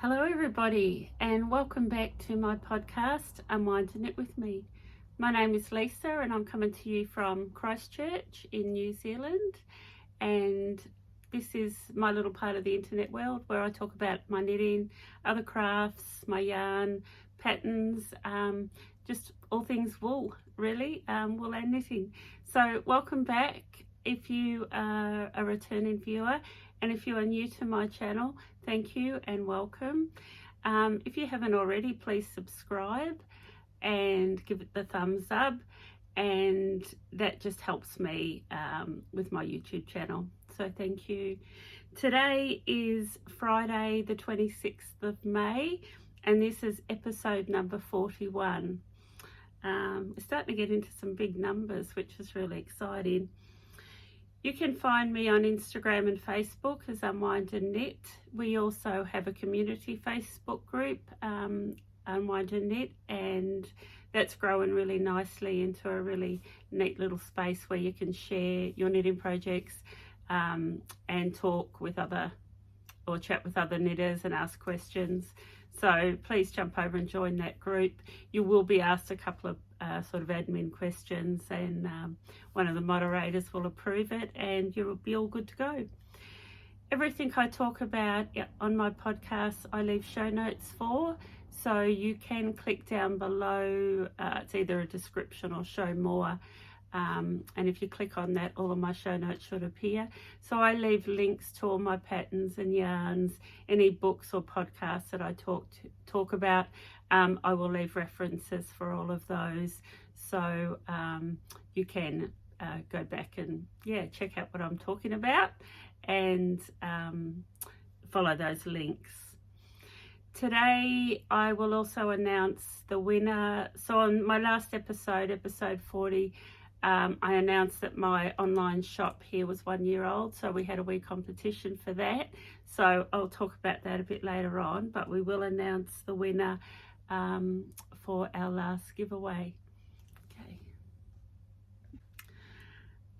Hello everybody and welcome back to my podcast Unwind and Knit with me. My name is Lisa and I'm coming to you from Christchurch in New Zealand, and this is my little part of the internet world where I talk about my knitting, other crafts, my yarn, patterns, just all things wool really, wool and knitting. So welcome back if you are a returning viewer, and if you are new to my channel, thank you and welcome. If you haven't already, please subscribe and give it the thumbs up, and that just helps me with my YouTube channel. So thank you. Today is Friday the 26th of May and this is episode number 41. We're starting to get into some big numbers, which is really exciting. You can find me on Instagram and Facebook as Unwind and Knit. We also have a community Facebook group, Unwind and Knit, and that's growing really nicely into a really neat little space where you can share your knitting projects and talk with other, or chat with other knitters and ask questions. So please jump over and join that group. You will be asked a couple of sort of admin questions, and one of the moderators will approve it and you'll be all good to go. Everything I talk about on my podcast I leave show notes for, so you can click down below. It's either a description or show more, and if you click on that, all of my show notes should appear. So I leave links to all my patterns and yarns, any books or podcasts that I talk about. I will leave references for all of those, so you can go back and check out what I'm talking about and follow those links. Today I will also announce the winner. So on my last episode, episode 40, I announced that my online shop here was 1 year old, so we had a wee competition for that. So I'll talk about that a bit later on, but we will announce the winner for our last giveaway. Okay.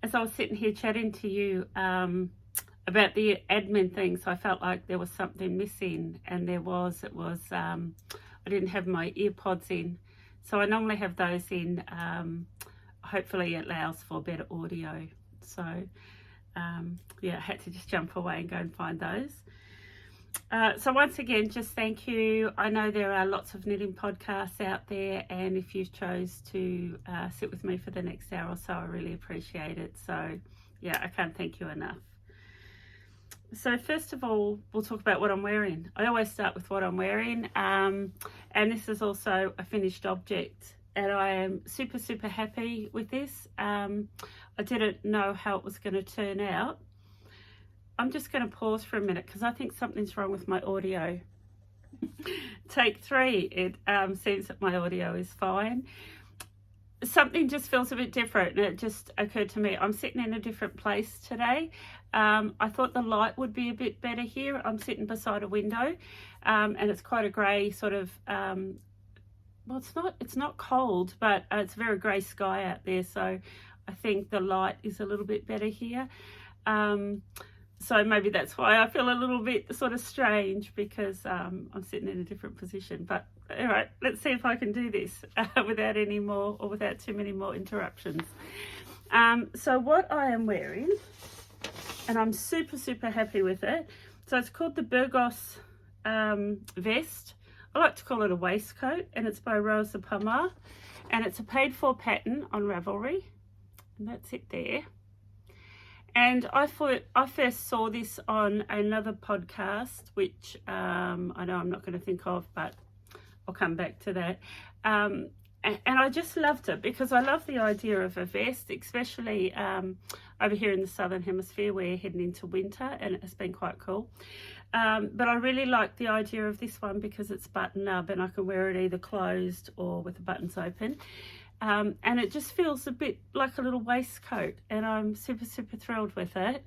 As I was sitting here chatting to you about the admin things, I felt like there was something missing, and it was I didn't have my earpods in. So I normally have those in. Hopefully it allows for better audio. So I had to just jump away and go and find those. So once again, just thank you. I know there are lots of knitting podcasts out there, and if you chose to sit with me for the next hour or so, I really appreciate it. So I can't thank you enough. So first of all, we'll talk about what I'm wearing. I always start with what I'm wearing, and this is also a finished object, and I am super happy with this. I didn't know how it was going to turn out. I'm just going to pause for a minute because I think something's wrong with my audio. Take 3, it seems that my audio is fine. Something just feels a bit different, and it just occurred to me I'm sitting in a different place today. I thought the light would be a bit better here. I'm sitting beside a window, and it's quite a grey sort of well, it's not cold, but it's a very grey sky out there, so I think the light is a little bit better here. So maybe that's why I feel a little bit sort of strange, because I'm sitting in a different position. But all right, let's see if I can do this without any more, or without too many more interruptions. So what I am wearing, and I'm super happy with it. So it's called the Burgos vest. I like to call it a waistcoat, and it's by Rosa Pomar, and it's a paid for pattern on Ravelry, and that's it there. And I first saw this on another podcast, which I know I'm not going to think of, but I'll come back to that. And I just loved it because I love the idea of a vest, especially over here in the Southern Hemisphere where we're heading into winter, and it has been quite cool. But I really like the idea of this one because it's button up, and I can wear it either closed or with the buttons open. And it just feels a bit like a little waistcoat, and I'm super thrilled with it.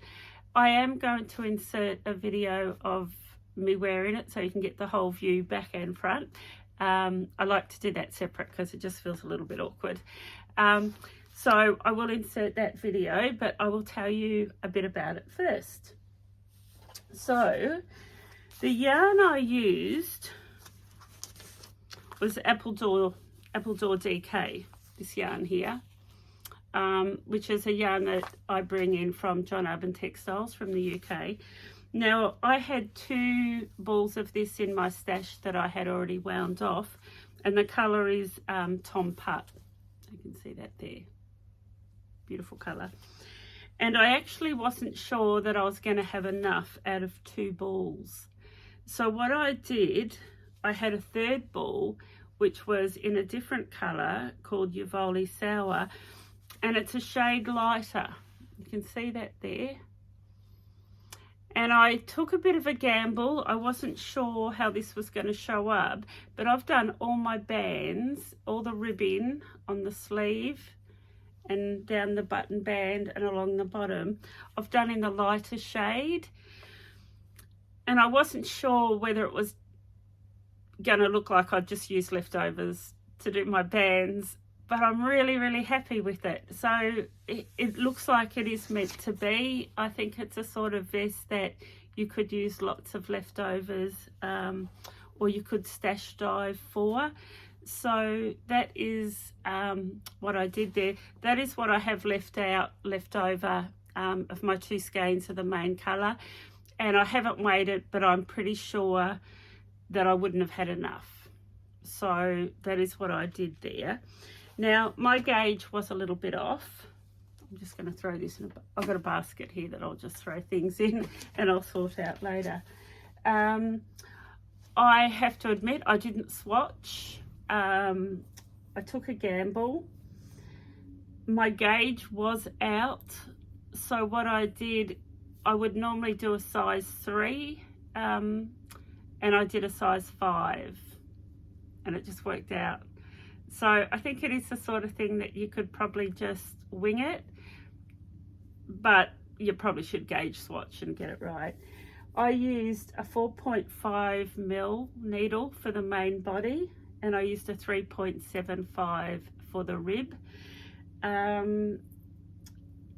I am going to insert a video of me wearing it so you can get the whole view, back and front. I like to do that separate because it just feels a little bit awkward. So I will insert that video, but I will tell you a bit about it first. So The yarn I used was Appledore DK, this yarn here, which is a yarn that I bring in from John Arbon Textiles from the UK. Now, I had 2 balls of this in my stash that I had already wound off, and the colour is Tom Putt. You can see that there. Beautiful colour. And I actually wasn't sure that I was going to have enough out of 2 balls. So what I did, I had a 3rd ball, which was in a different colour called Yeovil Sour, and it's a shade lighter. You can see that there. And I took a bit of a gamble. I wasn't sure how this was going to show up, but I've done all my bands, all the ribbing on the sleeve and down the button band and along the bottom, I've done in the lighter shade. And I wasn't sure whether it was going to look like I'd just use leftovers to do my bands, but I'm really, really happy with it. So it looks like it is meant to be. I think it's a sort of vest that you could use lots of leftovers, or you could stash dye for. So that is what I did there. That is what I have left over of my 2 skeins of the main colour. And I haven't weighed it, but I'm pretty sure that I wouldn't have had enough. So that is what I did there. Now, my gauge was a little bit off. I'm just going to throw this in. I've got a basket here that I'll just throw things in and I'll sort out later. I have to admit, I didn't swatch. I took a gamble. My gauge was out. So what I did, I would normally do a size 3, and I did a size 5, and it just worked out. So I think it is the sort of thing that you could probably just wing it, but you probably should gauge swatch and get it right. I used a 4.5mm needle for the main body, and I used a 3.75 for the rib.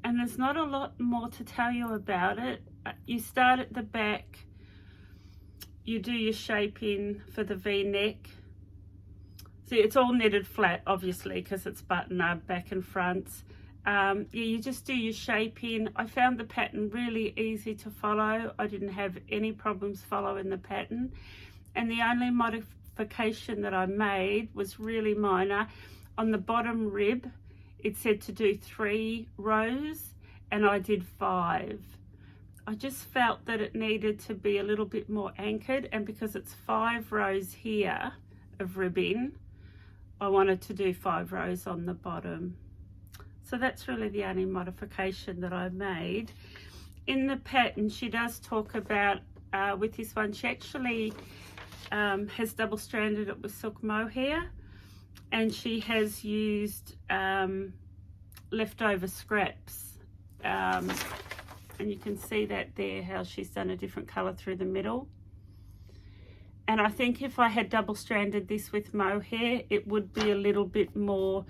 And there's not a lot more to tell you about it. You start at the back, you do your shaping for the V-neck. See, it's all knitted flat, obviously, because it's button up back and front. Yeah, you just do your shaping. I found the pattern really easy to follow. I didn't have any problems following the pattern. And the only modification that I made was really minor. On the bottom rib, it said to do 3 rows, and I did 5. I just felt that it needed to be a little bit more anchored, and because it's 5 rows here of ribbing, I wanted to do 5 rows on the bottom. So that's really the only modification that I made. In the pattern, she does talk about, with this one, she actually has double-stranded it with silk mohair, and she has used leftover scraps. And you can see that there, how she's done a different colour through the middle. And I think if I had double-stranded this with mohair, it would be a little bit more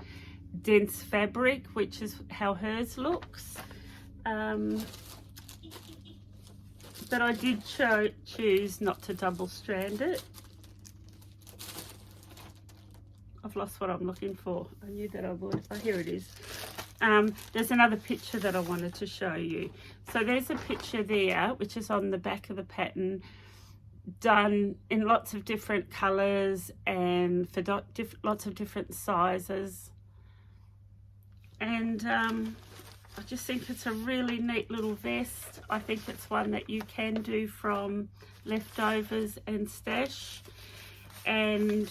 dense fabric, which is how hers looks. But I did choose not to double-strand it. I've lost what I'm looking for. I knew that I would. Oh, here it is. There's another picture that I wanted to show you. So there's a picture there, which is on the back of the pattern, done in lots of different colours and for lots of different sizes. And I just think it's a really neat little vest. I think it's one that you can do from leftovers and stash. And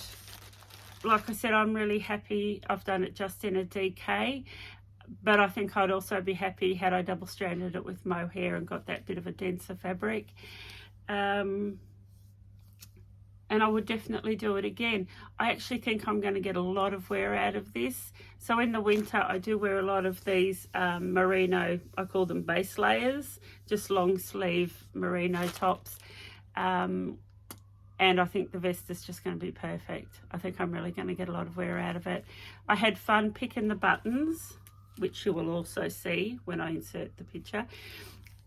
like I said, I'm really happy I've done it just in a DK, but I think I'd also be happy had I double-stranded it with mohair and got that bit of a denser fabric. And I would definitely do it again. I actually think I'm going to get a lot of wear out of this. So in the winter, I do wear a lot of these merino, I call them base layers, just long sleeve merino tops. And I think the vest is just going to be perfect. I think I'm really going to get a lot of wear out of it. I had fun picking the buttons, which you will also see when I insert the picture.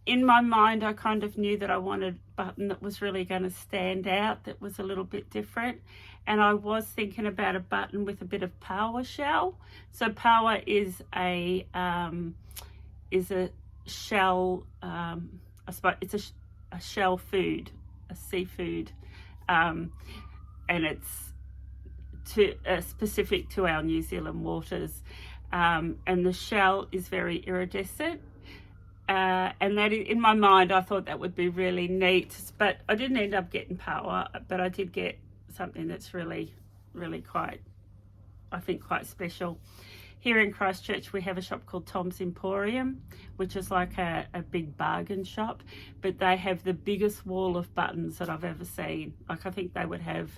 in my mind, I kind of knew that I wanted a button that was really going to stand out, that was a little bit different. And I was thinking about a button with a bit of Powell shell. So Powell is a shell, I suppose it's a shell food, a seafood, and it's specific to our New Zealand waters. And the shell is very iridescent. And that, in my mind, I thought that would be really neat, but I didn't end up getting Powell, but I did get something that's really, really quite, I think, quite special. Here in Christchurch, we have a shop called Tom's Emporium, which is like a big bargain shop, but they have the biggest wall of buttons that I've ever seen. Like, I think they would have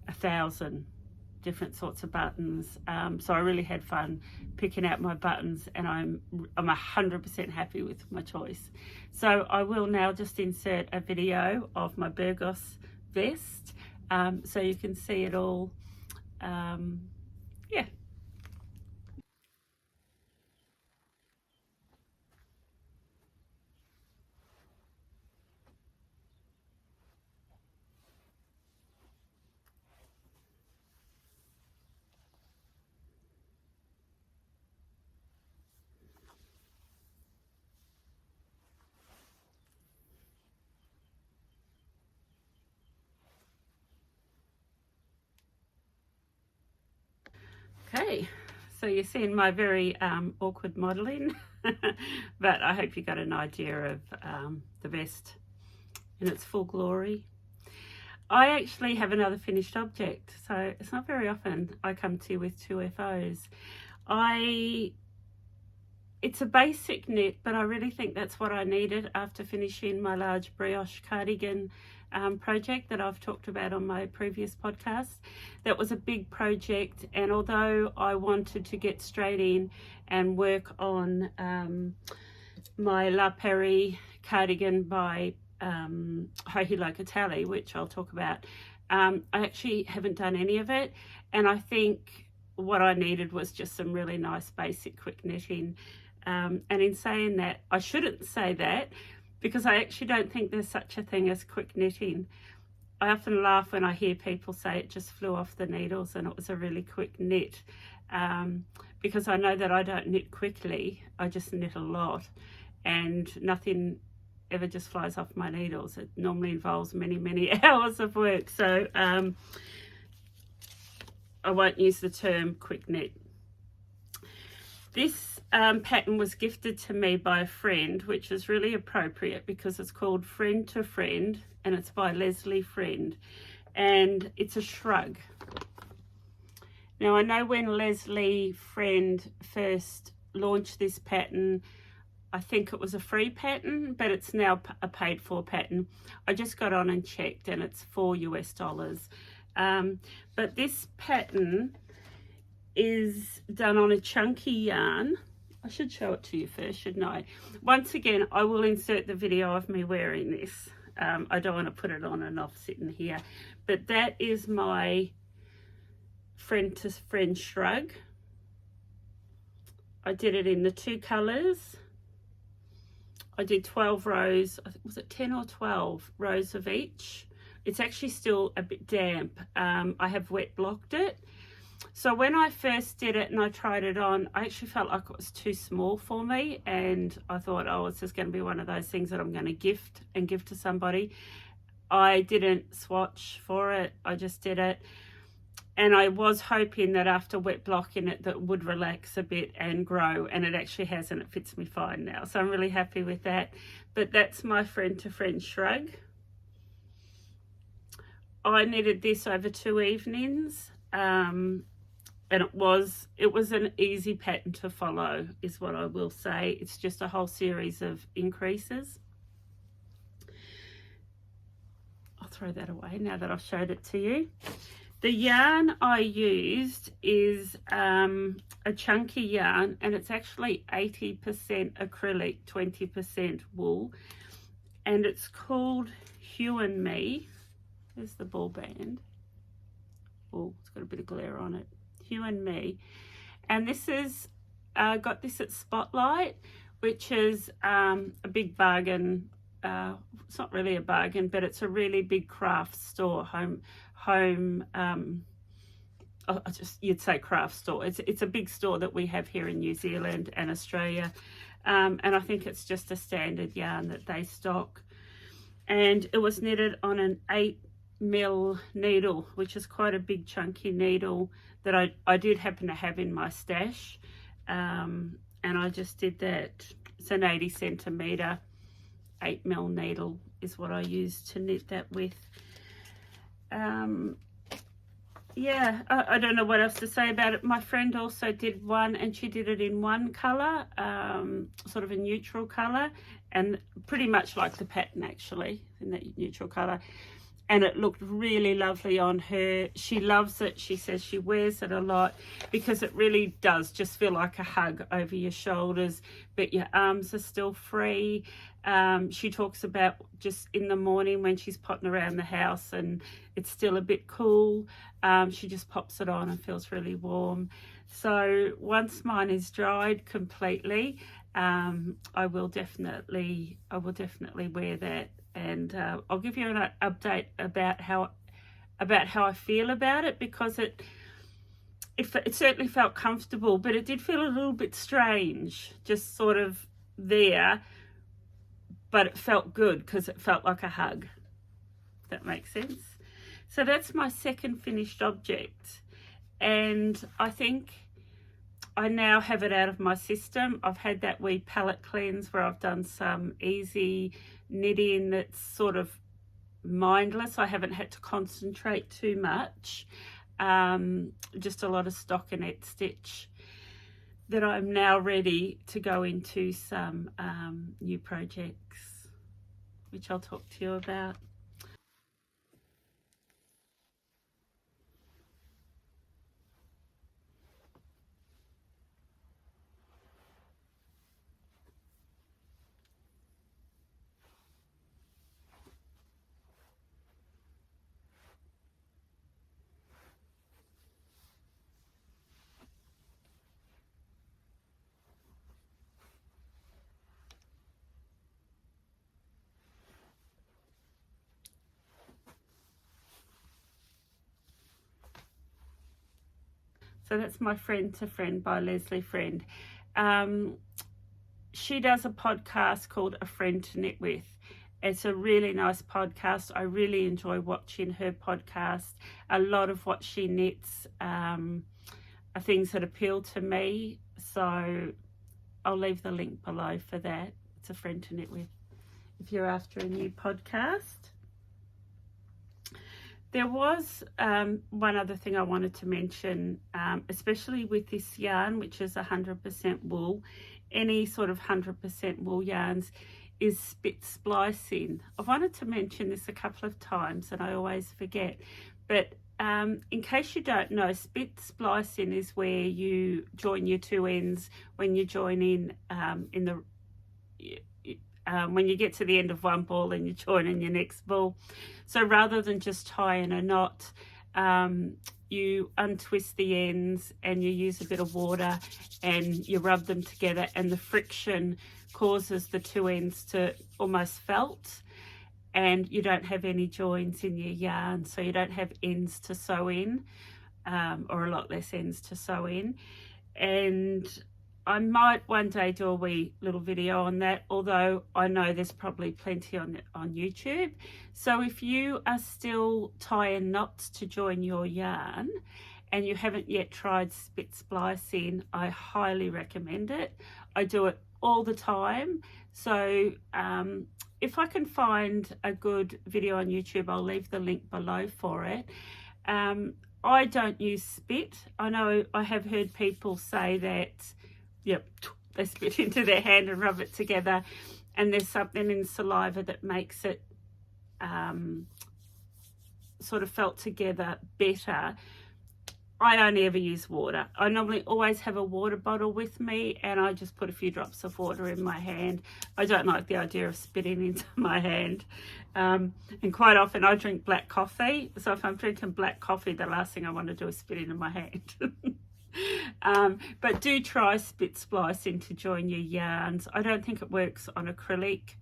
1,000 different sorts of buttons. So I really had fun picking out my buttons, and I'm 100% happy with my choice. So I will now just insert a video of my Burgos vest, so you can see it all. Yeah. Okay, so you're seeing my very awkward modelling, but I hope you got an idea of the vest in its full glory. I actually have another finished object, so it's not very often I come to you with 2 FOs. It's a basic knit, but I really think that's what I needed after finishing my large brioche cardigan project that I've talked about on my previous podcast. That was a big project, and although I wanted to get straight in and work on my La Prairie cardigan by Locatelli, which I'll talk about, I actually haven't done any of it, and I think what I needed was just some really nice basic quick knitting. And in saying that, I shouldn't say that, because I actually don't think there's such a thing as quick knitting. I often laugh when I hear people say it just flew off the needles and it was a really quick knit, because I know that I don't knit quickly, I just knit a lot, and nothing ever just flies off my needles. It normally involves many, many hours of work, so I won't use the term quick knit. This pattern was gifted to me by a friend, which is really appropriate because it's called Friend to Friend, and it's by Leslie Friend, and it's a shrug. Now, I know when Leslie Friend first launched this pattern, I think it was a free pattern, but it's now a paid for pattern. I just got on and checked, and it's $4 US. But this pattern is done on a chunky yarn. I should show it to you first, shouldn't I? Once again, I will insert the video of me wearing this. I don't want to put it on and off sitting here, but that is my Friend to Friend shrug. I did it in the 2 colors. I did 12 rows, was it 10 or 12 rows of each? It's actually still a bit damp. I have wet blocked it. So when I first did it and I tried it on, I actually felt like it was too small for me, and I thought, oh, it's just going to be one of those things that I'm going to gift to somebody. I didn't swatch for it, I just did it, and I was hoping that after wet blocking it that it would relax a bit and grow, and it actually has, and it fits me fine now, so I'm really happy with that. But that's my Friend to Friend shrug. I knitted this over 2 evenings, and it was an easy pattern to follow, is what I will say. It's just a whole series of increases. I'll throw that away now that I've showed it to you. The yarn I used is a chunky yarn, and it's actually 80% acrylic, 20% wool, and it's called Hiromi. There's the ball band. Oh, it's got a bit of glare on it. Hiromi, and this is got this at Spotlight, which is a big bargain. It's not really a bargain, but it's a really big craft store, you'd say craft store. It's a big store that we have here in New Zealand and Australia, and I think it's just a standard yarn that they stock. And it was knitted on an 8mm needle, which is quite a big chunky needle that I did happen to have in my stash, and I just did that. It's an 80 centimetre 8mm needle is what I used to knit that with. Yeah, I don't know what else to say about it. My friend also did one, and she did it in one colour, sort of a neutral colour, and pretty much like the pattern actually, in that neutral colour. And it looked really lovely on her. She loves it. She says she wears it a lot because it really does just feel like a hug over your shoulders, but your arms are still free. She talks about just in the morning when she's potting around the house and it's still a bit cool, she just pops it on and feels really warm. So once mine is dried completely, I will definitely wear that, and I'll give you an update about how I feel about it, because it certainly felt comfortable, but it did feel a little bit strange, just sort of there, but it felt good because it felt like a hug, if that makes sense. So that's my second finished object, and I think I now have it out of my system. I've had that wee palette cleanse where I've done some easy knitting that's sort of mindless. I haven't had to concentrate too much, just a lot of stockinette stitch, that I'm now ready to go into some new projects, which I'll talk to you about. So that's my Friend to Friend by Leslie Friend. She does a podcast called A Friend to Knit With. It's a really nice podcast. I really enjoy watching her podcast. A lot of what she knits are things that appeal to me. So I'll leave the link below for that. It's A Friend to Knit With if you're after a new podcast. There was one other thing I wanted to mention, especially with this yarn, which is 100% wool. Any sort of 100% wool yarns is spit splicing. I've wanted to mention this a couple of times and I always forget, but in case you don't know, spit splicing is where you join your two ends when you join in the when you get to the end of one ball and you join in your next ball. So rather than just tying a knot, you untwist the ends and you use a bit of water and you rub them together, and the friction causes the two ends to almost felt, and you don't have any joins in your yarn, so you don't have ends to sew in, or a lot less ends to sew in. And I might one day do a wee little video on that, although I know there's probably plenty on YouTube. So if you are still tying knots to join your yarn and you haven't yet tried spit splicing, I highly recommend it. I do it all the time. So if I can find a good video on YouTube, I'll leave the link below for it. I don't use spit. I know I have heard people say that, yep, they spit into their hand and rub it together, and there's something in saliva that makes it sort of felt together better. I only ever use water. I normally always have a water bottle with me, and I just put a few drops of water in my hand. I don't like the idea of spitting into my hand. And quite often I drink black coffee. So if I'm drinking black coffee, the last thing I want to do is spit into my hand. But do try split splicing to join your yarns. I don't think it works on acrylic.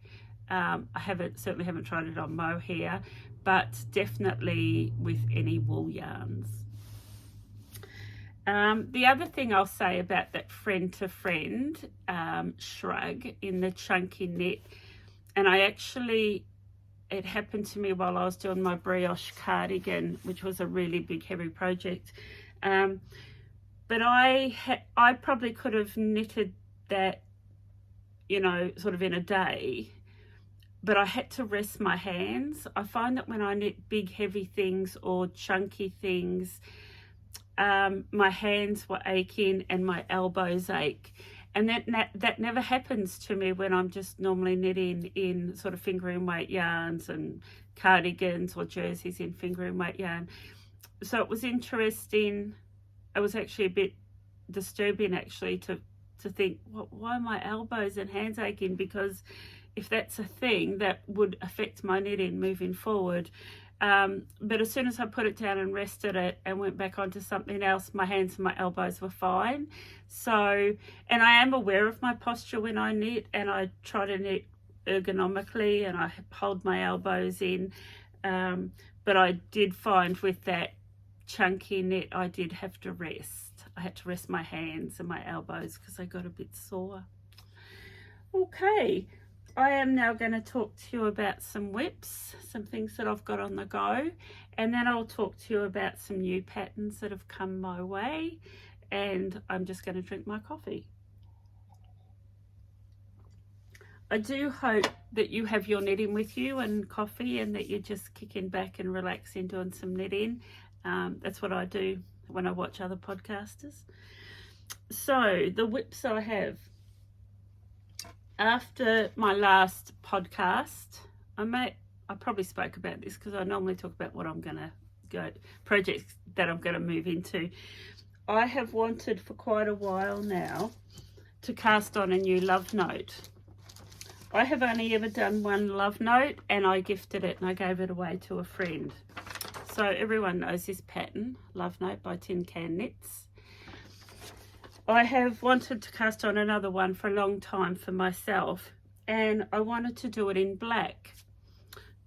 I certainly haven't tried it on mohair, but definitely with any wool yarns. The other thing I'll say about that friend to friend shrug in the chunky knit, and it happened to me while I was doing my brioche cardigan, which was a really big heavy project. But I probably could have knitted that, you know, sort of in a day, but I had to rest my hands. I find that when I knit big heavy things or chunky things, my hands were aching and my elbows ache, and that never happens to me when I'm just normally knitting in sort of fingering weight yarns and cardigans or jerseys in fingering weight yarn. So it was interesting. It was actually a bit disturbing actually to think, why are my elbows and hands aching? Because if that's a thing, that would affect my knitting moving forward. But as soon as I put it down and rested it and went back onto something else, my hands and my elbows were fine. So, and I am aware of my posture when I knit, and I try to knit ergonomically and I hold my elbows in. But I did find with that chunky knit, I did have to rest. I had to rest my hands and my elbows because they got a bit sore. Okay. I am now going to talk to you about some whips, some things that I've got on the go, and then I'll talk to you about some new patterns that have come my way, and I'm just going to drink my coffee. I do hope that you have your knitting with you and coffee, and that you're just kicking back and relaxing doing some knitting. That's what I do when I watch other podcasters. So the whips I have. After my last podcast, I probably spoke about this because I normally talk about what I'm going to projects that I'm going to move into. I have wanted for quite a while now to cast on a new love note. I have only ever done one love note, and I gifted it and I gave it away to a friend. So everyone knows this pattern, Love Note by Tin Can Knits. I have wanted to cast on another one for a long time for myself, and I wanted to do it in black.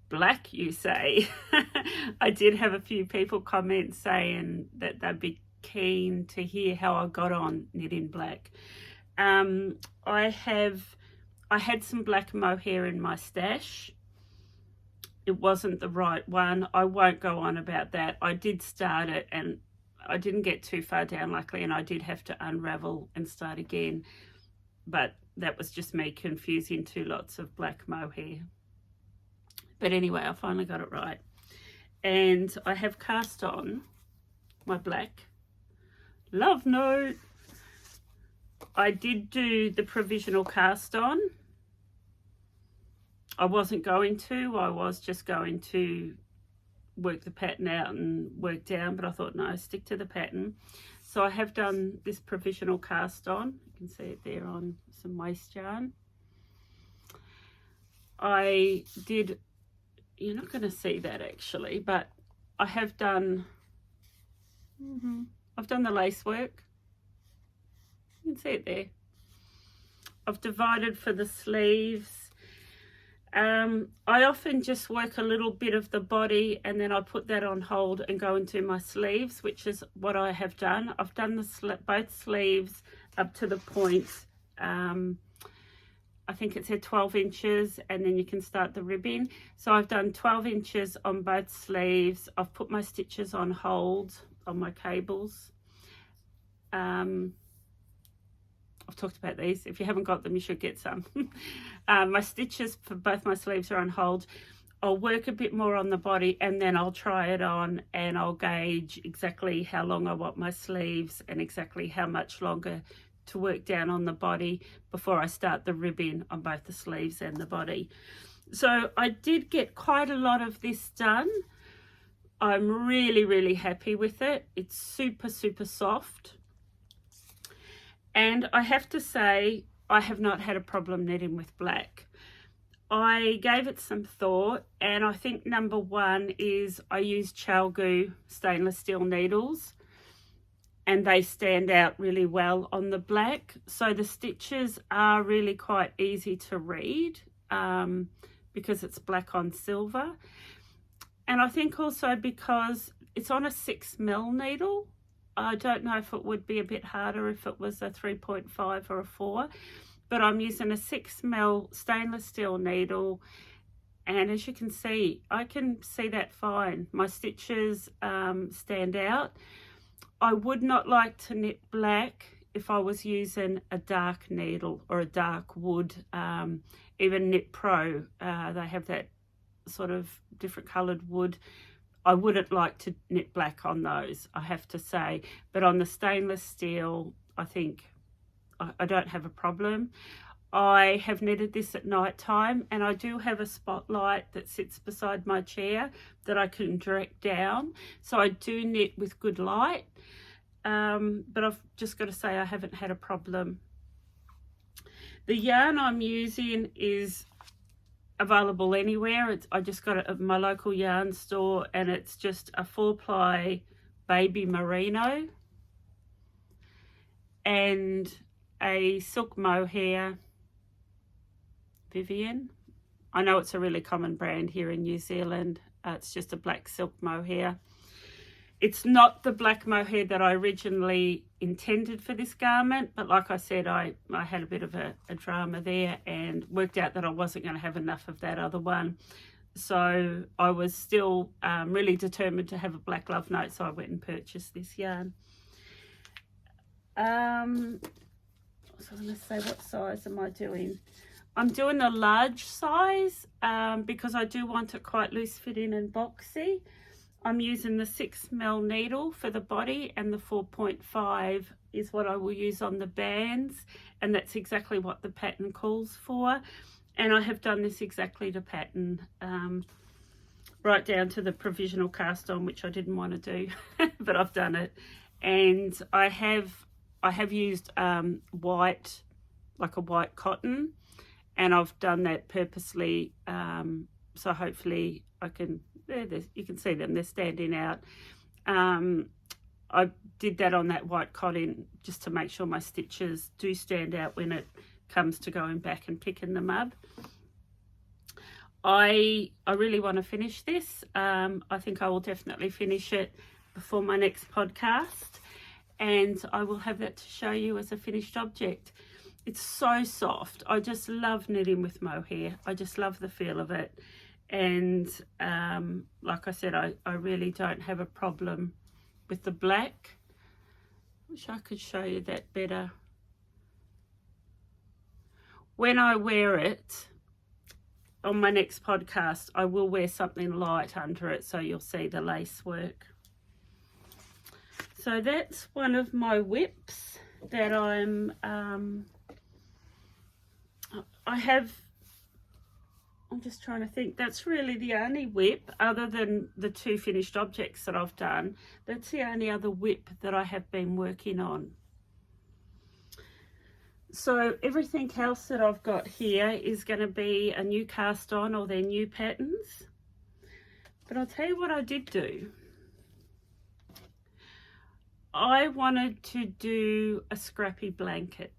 Black, you say? I did have a few people comment saying that they'd be keen to hear how I got on knit in black. I had some black mohair in my stash. It wasn't the right one. I won't go on about that. I did start it and I didn't get too far down, luckily, and I did have to unravel and start again. But that was just me confusing two lots of black mohair. But anyway, I finally got it right. And I have cast on my black love note. I did do the provisional cast on. I wasn't going to. I was just going to work the pattern out and work down, but I thought, no, stick to the pattern. So I have done this provisional cast on. You can see it there on some waste yarn. I did, you're not going to see that actually, but I have done, I've done the lace work. You can see it there. I've divided for the sleeves. I often just work a little bit of the body and then I put that on hold and go into my sleeves, which is what I have done. I've done both sleeves up to the point, I think it said 12 inches, and then you can start the ribbing. So I've done 12 inches on both sleeves. I've put my stitches on hold on my cables. I've talked about these. If you haven't got them, you should get some. My stitches for both my sleeves are on hold. I'll work a bit more on the body and then I'll try it on and I'll gauge exactly how long I want my sleeves and exactly how much longer to work down on the body before I start the ribbing on both the sleeves and the body. So I did get quite a lot of this done. I'm really, really happy with it. It's super, super soft. And I have to say, I have not had a problem knitting with black. I gave it some thought, and I think number one is I use Chalgu stainless steel needles. and they stand out really well on the black. So the stitches are really quite easy to read because it's black on silver. And I think also because it's on a 6mm needle. I don't know if it would be a bit harder if it was a 3.5 or a 4, but I'm using a 6mm stainless steel needle, and as you can see, I can see that fine. My stitches stand out. I would not like to knit black if I was using a dark needle or a dark wood. Even Knit Pro, they have that sort of different coloured wood. I wouldn't like to knit black on those, I have to say. But on the stainless steel, I think I don't have a problem. I have knitted this at night time, and I do have a spotlight that sits beside my chair that I can direct down. So I do knit with good light. But I've just got to say I haven't had a problem. The yarn I'm using is available anywhere. I just got it at my local yarn store, and it's just a 4-ply baby merino and a silk mohair Vivian. I know it's a really common brand here in New Zealand. It's just a black silk mohair. It's not the black mohair that I originally intended for this garment, but like I said, I had a bit of a drama there and worked out that I wasn't going to have enough of that other one. So I was still really determined to have a black love note, so I went and purchased this yarn. So I'm going to say, what size am I doing? I'm doing a large size because I do want it quite loose fitting and boxy. I'm using the 6mm needle for the body, and the 4.5 is what I will use on the bands, and that's exactly what the pattern calls for. And I have done this exactly to pattern, right down to the provisional cast on, which I didn't want to do, but I've done it. And I have used white, like a white cotton, and I've done that purposely, so hopefully I can, you can see them, they're standing out. I did that on that white cotton just to make sure my stitches do stand out when it comes to going back and picking them up. I really want to finish this. I think I will definitely finish it before my next podcast, and I will have that to show you as a finished object. It's so soft. I just love knitting with mohair. I just love the feel of it. And like I said, I really don't have a problem with the black. Wish I could show you that better. When I wear it on my next podcast, I will wear something light under it so you'll see the lace work. So that's one of my whips that I'm just trying to think. That's really the only whip, other than the 2 finished objects that I've done. That's the only other whip that I have been working on. So everything else that I've got here is going to be a new cast on, or their new patterns. But I'll tell you what I did do. I wanted to do a scrappy blanket.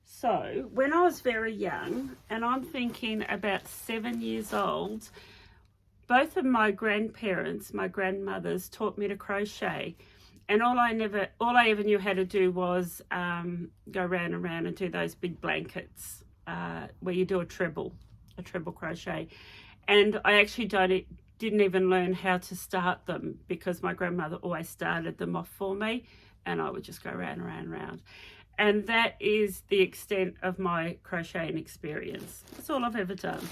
So when I was very young, and I'm thinking about 7 years old, both of my grandparents, my grandmothers, taught me to crochet, and all I ever knew how to do was go round and round and do those big blankets where you do a treble crochet. And I actually didn't even learn how to start them, because my grandmother always started them off for me, and I would just go round and round and round. And that is the extent of my crocheting experience. That's all I've ever done.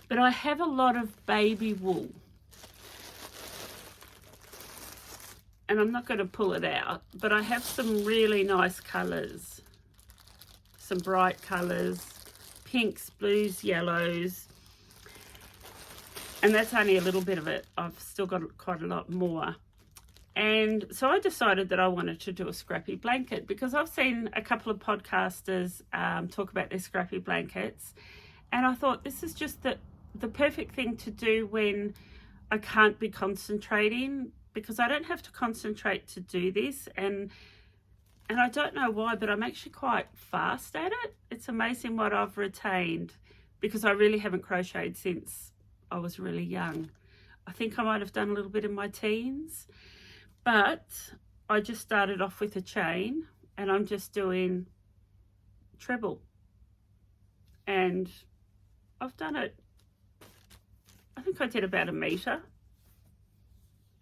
But I have a lot of baby wool. And I'm not going to pull it out, but I have some really nice colours. Some bright colours, pinks, blues, yellows. And that's only a little bit of it. I've still got quite a lot more. And so I decided that I wanted to do a scrappy blanket, because I've seen a couple of podcasters talk about their scrappy blankets, and I thought this is just the perfect thing to do when I can't be concentrating because I don't have to concentrate to do this, and I don't know why, but I'm actually quite fast at it. It's amazing what I've retained, because I really haven't crocheted since I was really young. I think I might have done a little bit in my teens, but I just started off with a chain, and I'm just doing treble, and I've done it, I think I did about 1 meter.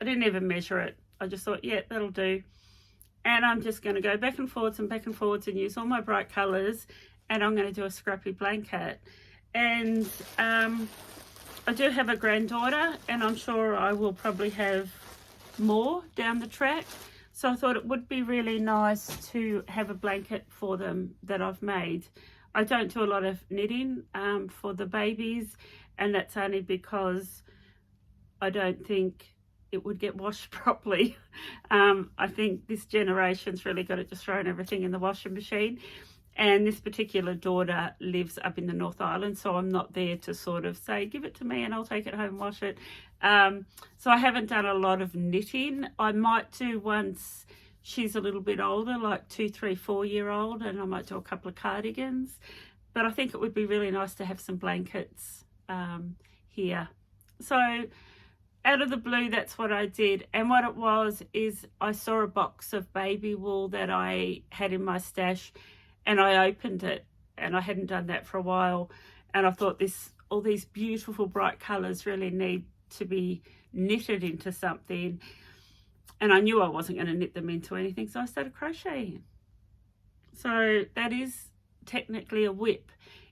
I didn't even measure it. I just thought, yeah, that'll do. And I'm just going to go back and forwards and use all my bright colours, and I'm going to do a scrappy blanket. And I do have a granddaughter, and I'm sure I will probably have more down the track. So I thought it would be really nice to have a blanket for them that I've made. I don't do a lot of knitting for the babies, and that's only because I don't think it would get washed properly. I think this generation's really got it just throwing everything in the washing machine. And this particular daughter lives up in the North Island, so I'm not there to sort of say, give it to me and I'll take it home and wash it. So I haven't done a lot of knitting. I might do once she's a little bit older, like 2, 3, 4-year-old, and I might do a couple of cardigans. But I think it would be really nice to have some blankets here. So out of the blue, that's what I did. And what it was is I saw a box of baby wool that I had in my stash, and I opened it, and I hadn't done that for a while. And I thought all these beautiful bright colours really need to be knitted into something. And I knew I wasn't going to knit them into anything, so I started crocheting. So that is technically a whip.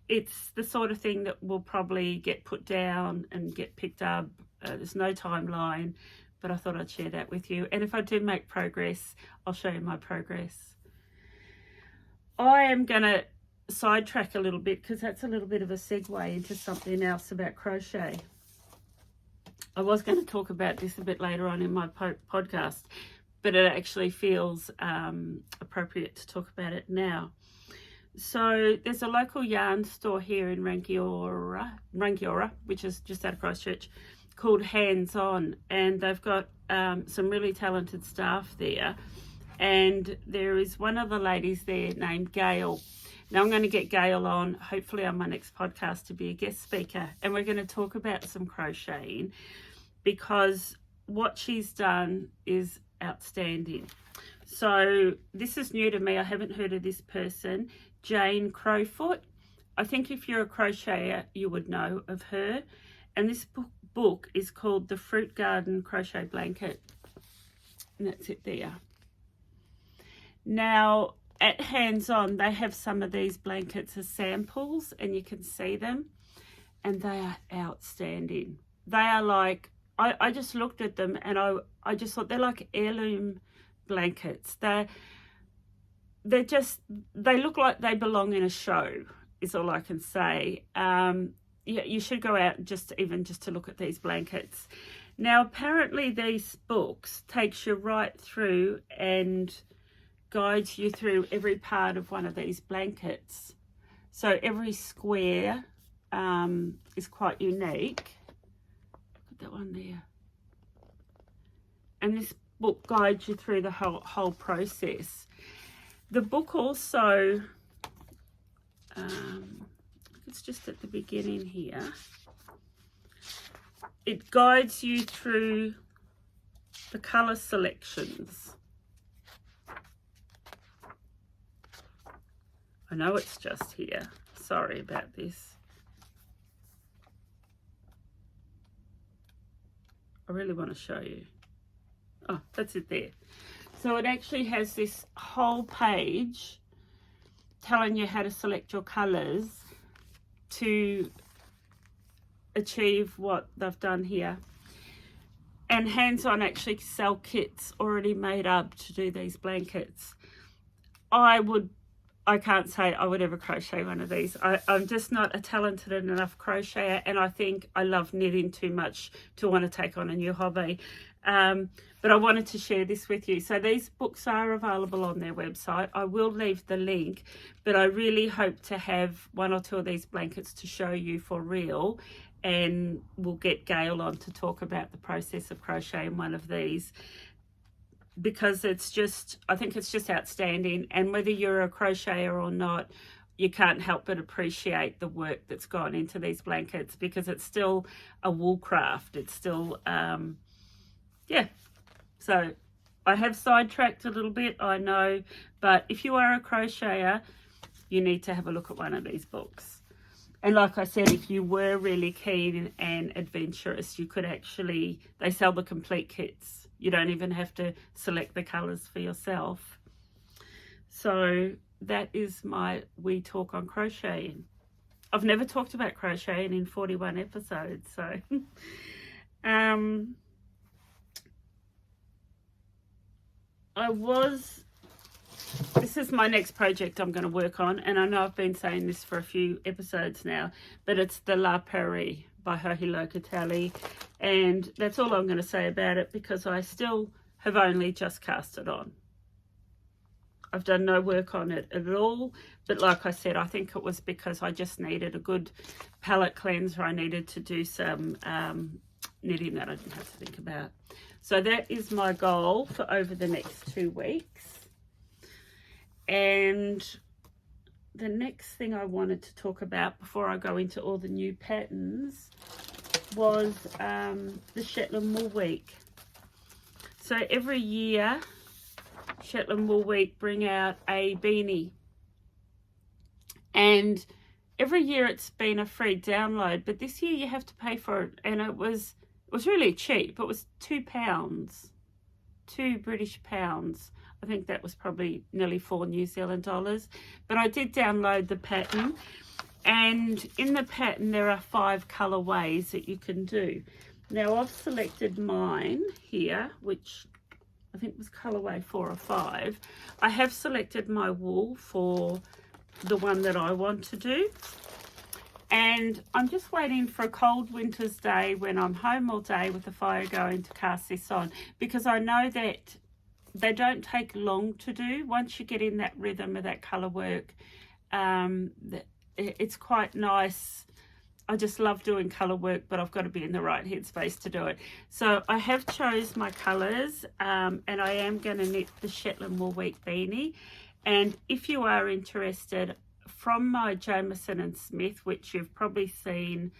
It's the sort of thing that will probably get put down and get picked up. There's no timeline, but I thought I'd share that with you. And if I do make progress, I'll show you my progress. I am going to sidetrack a little bit, because that's a little bit of a segue into something else about crochet. I was going to talk about this a bit later on in my podcast, but it actually feels appropriate to talk about it now. So there's a local yarn store here in Rangiora, which is just out of Christchurch, called Hands On, and they've got some really talented staff there. And there is one of the ladies there named Gail. Now I'm going to get Gail on, hopefully on my next podcast, to be a guest speaker, and we're going to talk about some crocheting, because what she's done is outstanding. So this is new to me. I haven't heard of this person, Jane Crowfoot. I think if you're a crocheter, you would know of her. And this book is called The Fruit Garden Crochet Blanket. And that's it there. Now, at Hands On, they have some of these blankets as samples, and you can see them. And they are outstanding. They are like, I just looked at them, and I just thought they're like heirloom blankets. They look like they belong in a show, is all I can say. Yeah, you should go out just to look at these blankets. Now, apparently these books takes you right through and guides you through every part of one of these blankets. So every square is quite unique. Put that one there. And this book guides you through the whole process. The book also, it's just at the beginning here, it guides you through the colour selections. I know it's just here. Sorry about this. I really want to show you. Oh, that's it there. So it actually has this whole page telling you how to select your colours to achieve what they've done here. And Hands On actually sell kits already made up to do these blankets. I can't say I would ever crochet one of these. I'm just not a talented enough crocheter, and I think I love knitting too much to want to take on a new hobby. But I wanted to share this with you. So these books are available on their website. I will leave the link, but I really hope to have 1 or 2 of these blankets to show you for real, and we'll get Gail on to talk about the process of crocheting one of these, because it's just, I think it's just outstanding. And whether you're a crocheter or not, you can't help but appreciate the work that's gone into these blankets, because it's still a wool craft. It's still, yeah. So I have sidetracked a little bit, I know, but if you are a crocheter, you need to have a look at one of these books. And like I said, if you were really keen and adventurous, you could actually, they sell the complete kits. You don't even have to select the colours for yourself. So that is my wee talk on crocheting. I've never talked about crocheting in 41 episodes, so this is my next project I'm going to work on, and I know I've been saying this for a few episodes now, but it's the La Prairie by Locatelli, and that's all I'm going to say about it, because I still have only just cast it on. I've done no work on it at all, but like I said, I think it was because I just needed a good palette cleanser. I needed to do some knitting that I didn't have to think about. So that is my goal for over the next 2 weeks. And the next thing I wanted to talk about before I go into all the new patterns was the Shetland Wool Week. So every year, Shetland Wool Week bring out a beanie. And every year it's been a free download, but this year you have to pay for it. And it was really cheap. It was £2, 2 British pounds. I think that was probably nearly 4 New Zealand dollars. But I did download the pattern, and in the pattern there are 5 colourways that you can do. Now I've selected mine here, which I think was colourway 4 or 5. I have selected my wool for the one that I want to do. And I'm just waiting for a cold winter's day when I'm home all day with the fire going to cast this on, because I know that they don't take long to do. Once you get in that rhythm of that colour work, it's quite nice. I just love doing colour work, but I've got to be in the right headspace to do it. So I have chose my colours, and I am going to knit the Shetland Wool Week beanie. And if you are interested, from my Jamieson Smith, which you've probably seen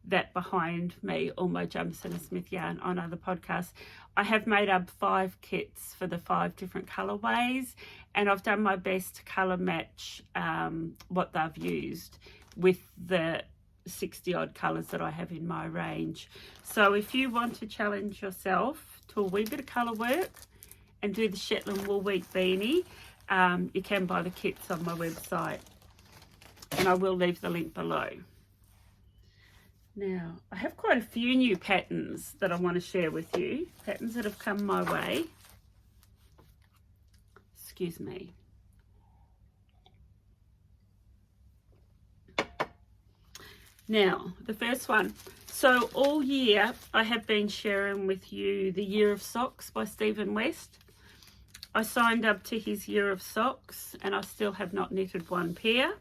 that behind me, or my Jamieson Smith yarn on other podcasts, I have made up 5 kits for the 5 different colourways, and I've done my best to colour match what they've used with the 60 odd colours that I have in my range. So if you want to challenge yourself to a wee bit of colour work and do the Shetland Wool Week beanie, you can buy the kits on my website, and I will leave the link below. Now, I have quite a few new patterns that I want to share with you, patterns that have come my way. Excuse me. Now, the first one. So all year I have been sharing with you the Year of Socks by Stephen West. I signed up to his Year of Socks, and I still have not knitted one pair.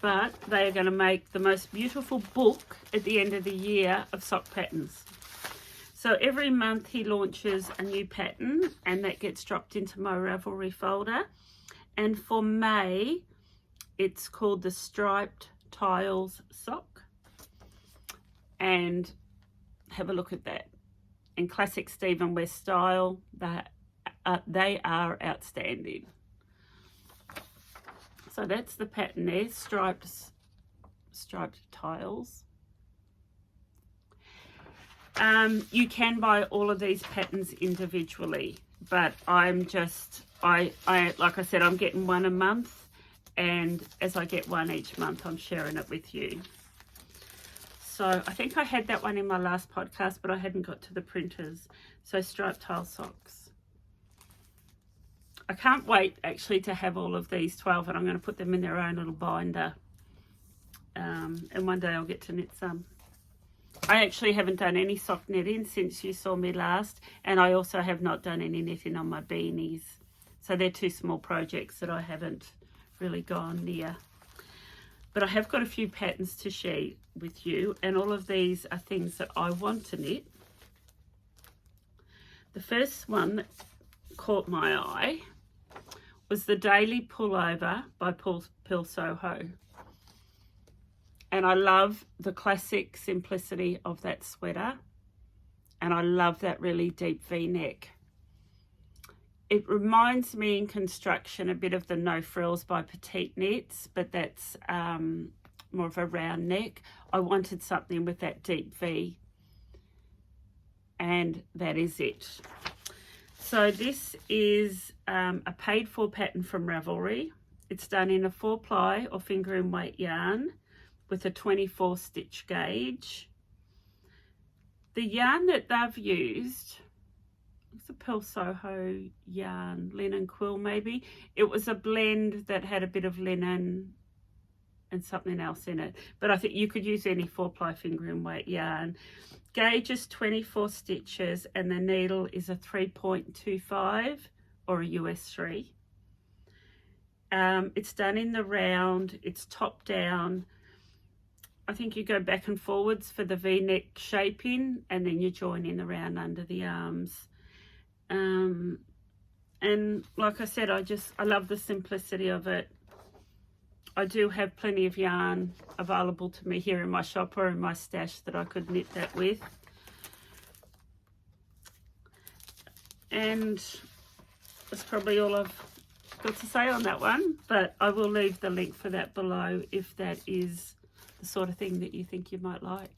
But they are going to make the most beautiful book at the end of the year of sock patterns. So every month he launches a new pattern, and that gets dropped into my Ravelry folder. And for May, it's called the Striped Tiles Sock. And have a look at that. In classic Stephen West style, they are outstanding. So that's the pattern there, striped tiles. You can buy all of these patterns individually, but I'm just, like I said, I'm getting one a month, and as I get one each month, I'm sharing it with you. So I think I had that one in my last podcast, but I hadn't got to the printers. So striped tile socks. I can't wait actually to have all of these 12, and I'm going to put them in their own little binder. And one day I'll get to knit some. I actually haven't done any soft knitting since you saw me last, and I also have not done any knitting on my beanies. So they're two small projects that I haven't really gone near. But I have got a few patterns to share with you, and all of these are things that I want to knit. The first one that caught my eye was the Daily Pullover by Purl Soho. And I love the classic simplicity of that sweater. And I love that really deep V-neck. It reminds me in construction a bit of the No Frills by Petite Knits, but that's more of a round neck. I wanted something with that deep V. And that is it. So this is a paid for pattern from Ravelry. It's done in a 4-ply or finger and weight yarn with a 24 stitch gauge. The yarn that they've used, it's a Purl Soho yarn, linen quill maybe. It was a blend that had a bit of linen and something else in it, but I think you could use any 4-ply finger and weight yarn. Gauge is 24 stitches and the needle is a 3.25 or a US 3. It's done in the round, it's top down. I think you go back and forwards for the V-neck shaping, and then you join in the round under the arms. And like I said, I love the simplicity of it. I do have plenty of yarn available to me here in my shop or in my stash that I could knit that with. And that's probably all I've got to say on that one, but I will leave the link for that below if that is the sort of thing that you think you might like.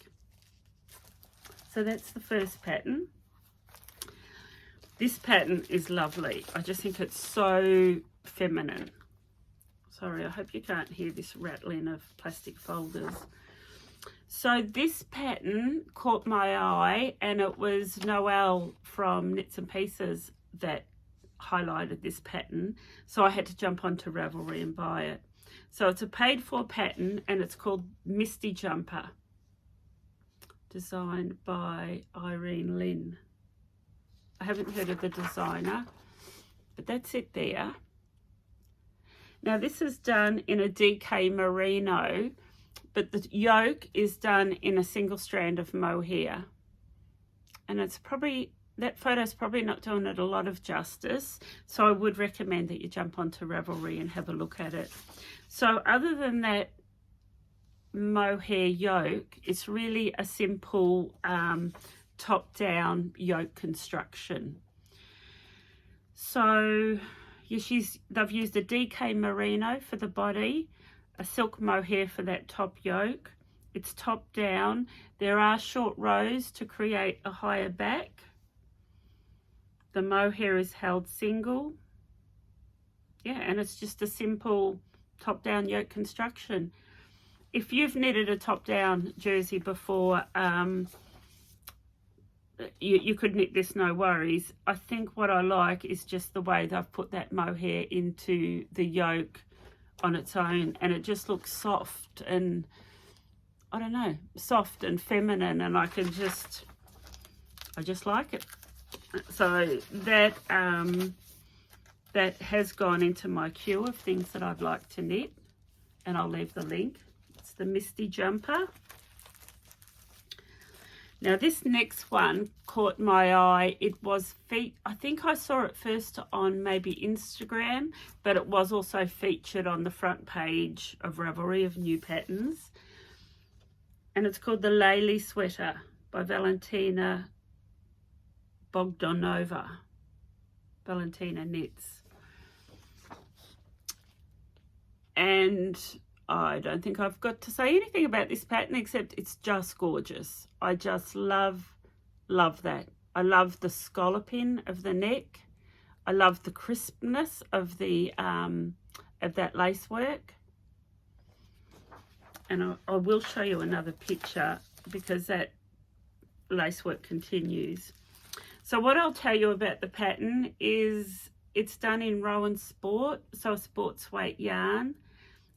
So that's the first pattern. This pattern is lovely. I just think it's so feminine. Sorry, I hope you can't hear this rattling of plastic folders. So this pattern caught my eye, and it was Noelle from Knits and Pieces that highlighted this pattern. So I had to jump onto Ravelry and buy it. So it's a paid for pattern, and it's called Misty Jumper, designed by Irene Lynn. I haven't heard of the designer, but that's it there. Now this is done in a DK merino, but the yoke is done in a single strand of mohair. And it's probably, that photo's probably not doing it a lot of justice, so I would recommend that you jump onto Ravelry and have a look at it. So other than that mohair yoke, it's really a simple top-down yoke construction. So they've used a DK merino for the body, a silk mohair for that top yoke. It's top down. There are short rows to create a higher back. The mohair is held single. Yeah, and it's just a simple top down yoke construction. If you've knitted a top down jersey before, you could knit this, no worries. I think what I like is just the way they've put that mohair into the yoke on its own, and it just looks soft and, I don't know, soft and feminine, and I just like it. So that that has gone into my queue of things that I'd like to knit, and I'll leave the link. It's the Misty Jumper. Now this next one caught my eye. It was I think I saw it first on maybe Instagram, but it was also featured on the front page of Ravelry of new patterns. And it's called the Lalea Sweater by Valentina Bogdanova. Valentina Knits. And I don't think I've got to say anything about this pattern except it's just gorgeous. I just love that. I love the scalloping of the neck. I love the crispness of the of that lace work. And I will show you another picture because that lace work continues. So what I'll tell you about the pattern is it's done in Rowan Sport, so a sports weight yarn.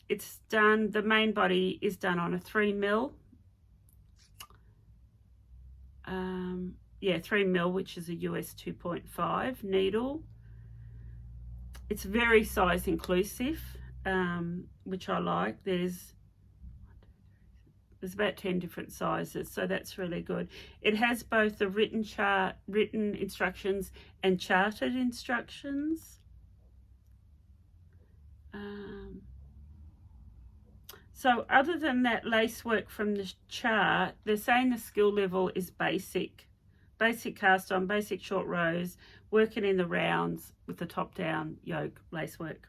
It's done, the main body is done on a 3mm yeah, 3mm, which is a US 2.5 needle. It's very size inclusive, which I like. There's about 10 different sizes, so that's really good. It has both the written instructions and charted instructions. So other than that lace work from the chart, they're saying the skill level is basic cast on, basic short rows, working in the rounds with the top down yoke lace work.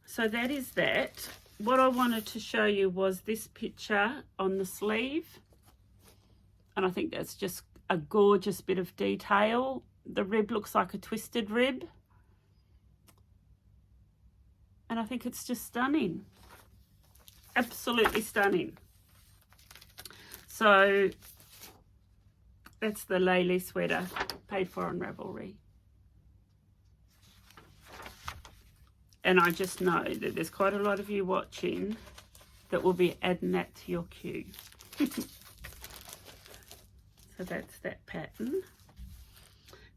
So that is that. What I wanted to show you was this picture on the sleeve, and I think that's just a gorgeous bit of detail. The rib looks like a twisted rib, and I think it's just stunning, absolutely stunning. So that's the Lalea sweater, paid for on Ravelry. And I just know that there's quite a lot of you watching that will be adding that to your queue. So that's that pattern.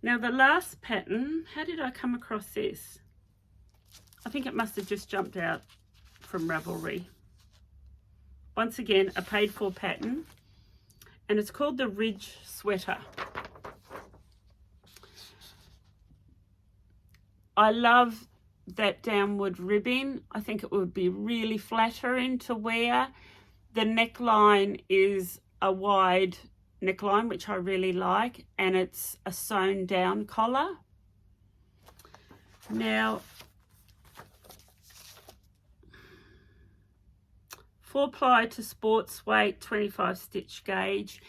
Now the last pattern, how did I come across this? I think it must have just jumped out from Ravelry. Once again, a paid for pattern, and it's called the Ridge Sweater. I love that downward ribbing. I think it would be really flattering to wear. The neckline is a wide neckline, which I really like, and it's a sewn down collar. Now 4-ply to sports weight, 25 stitch gauge.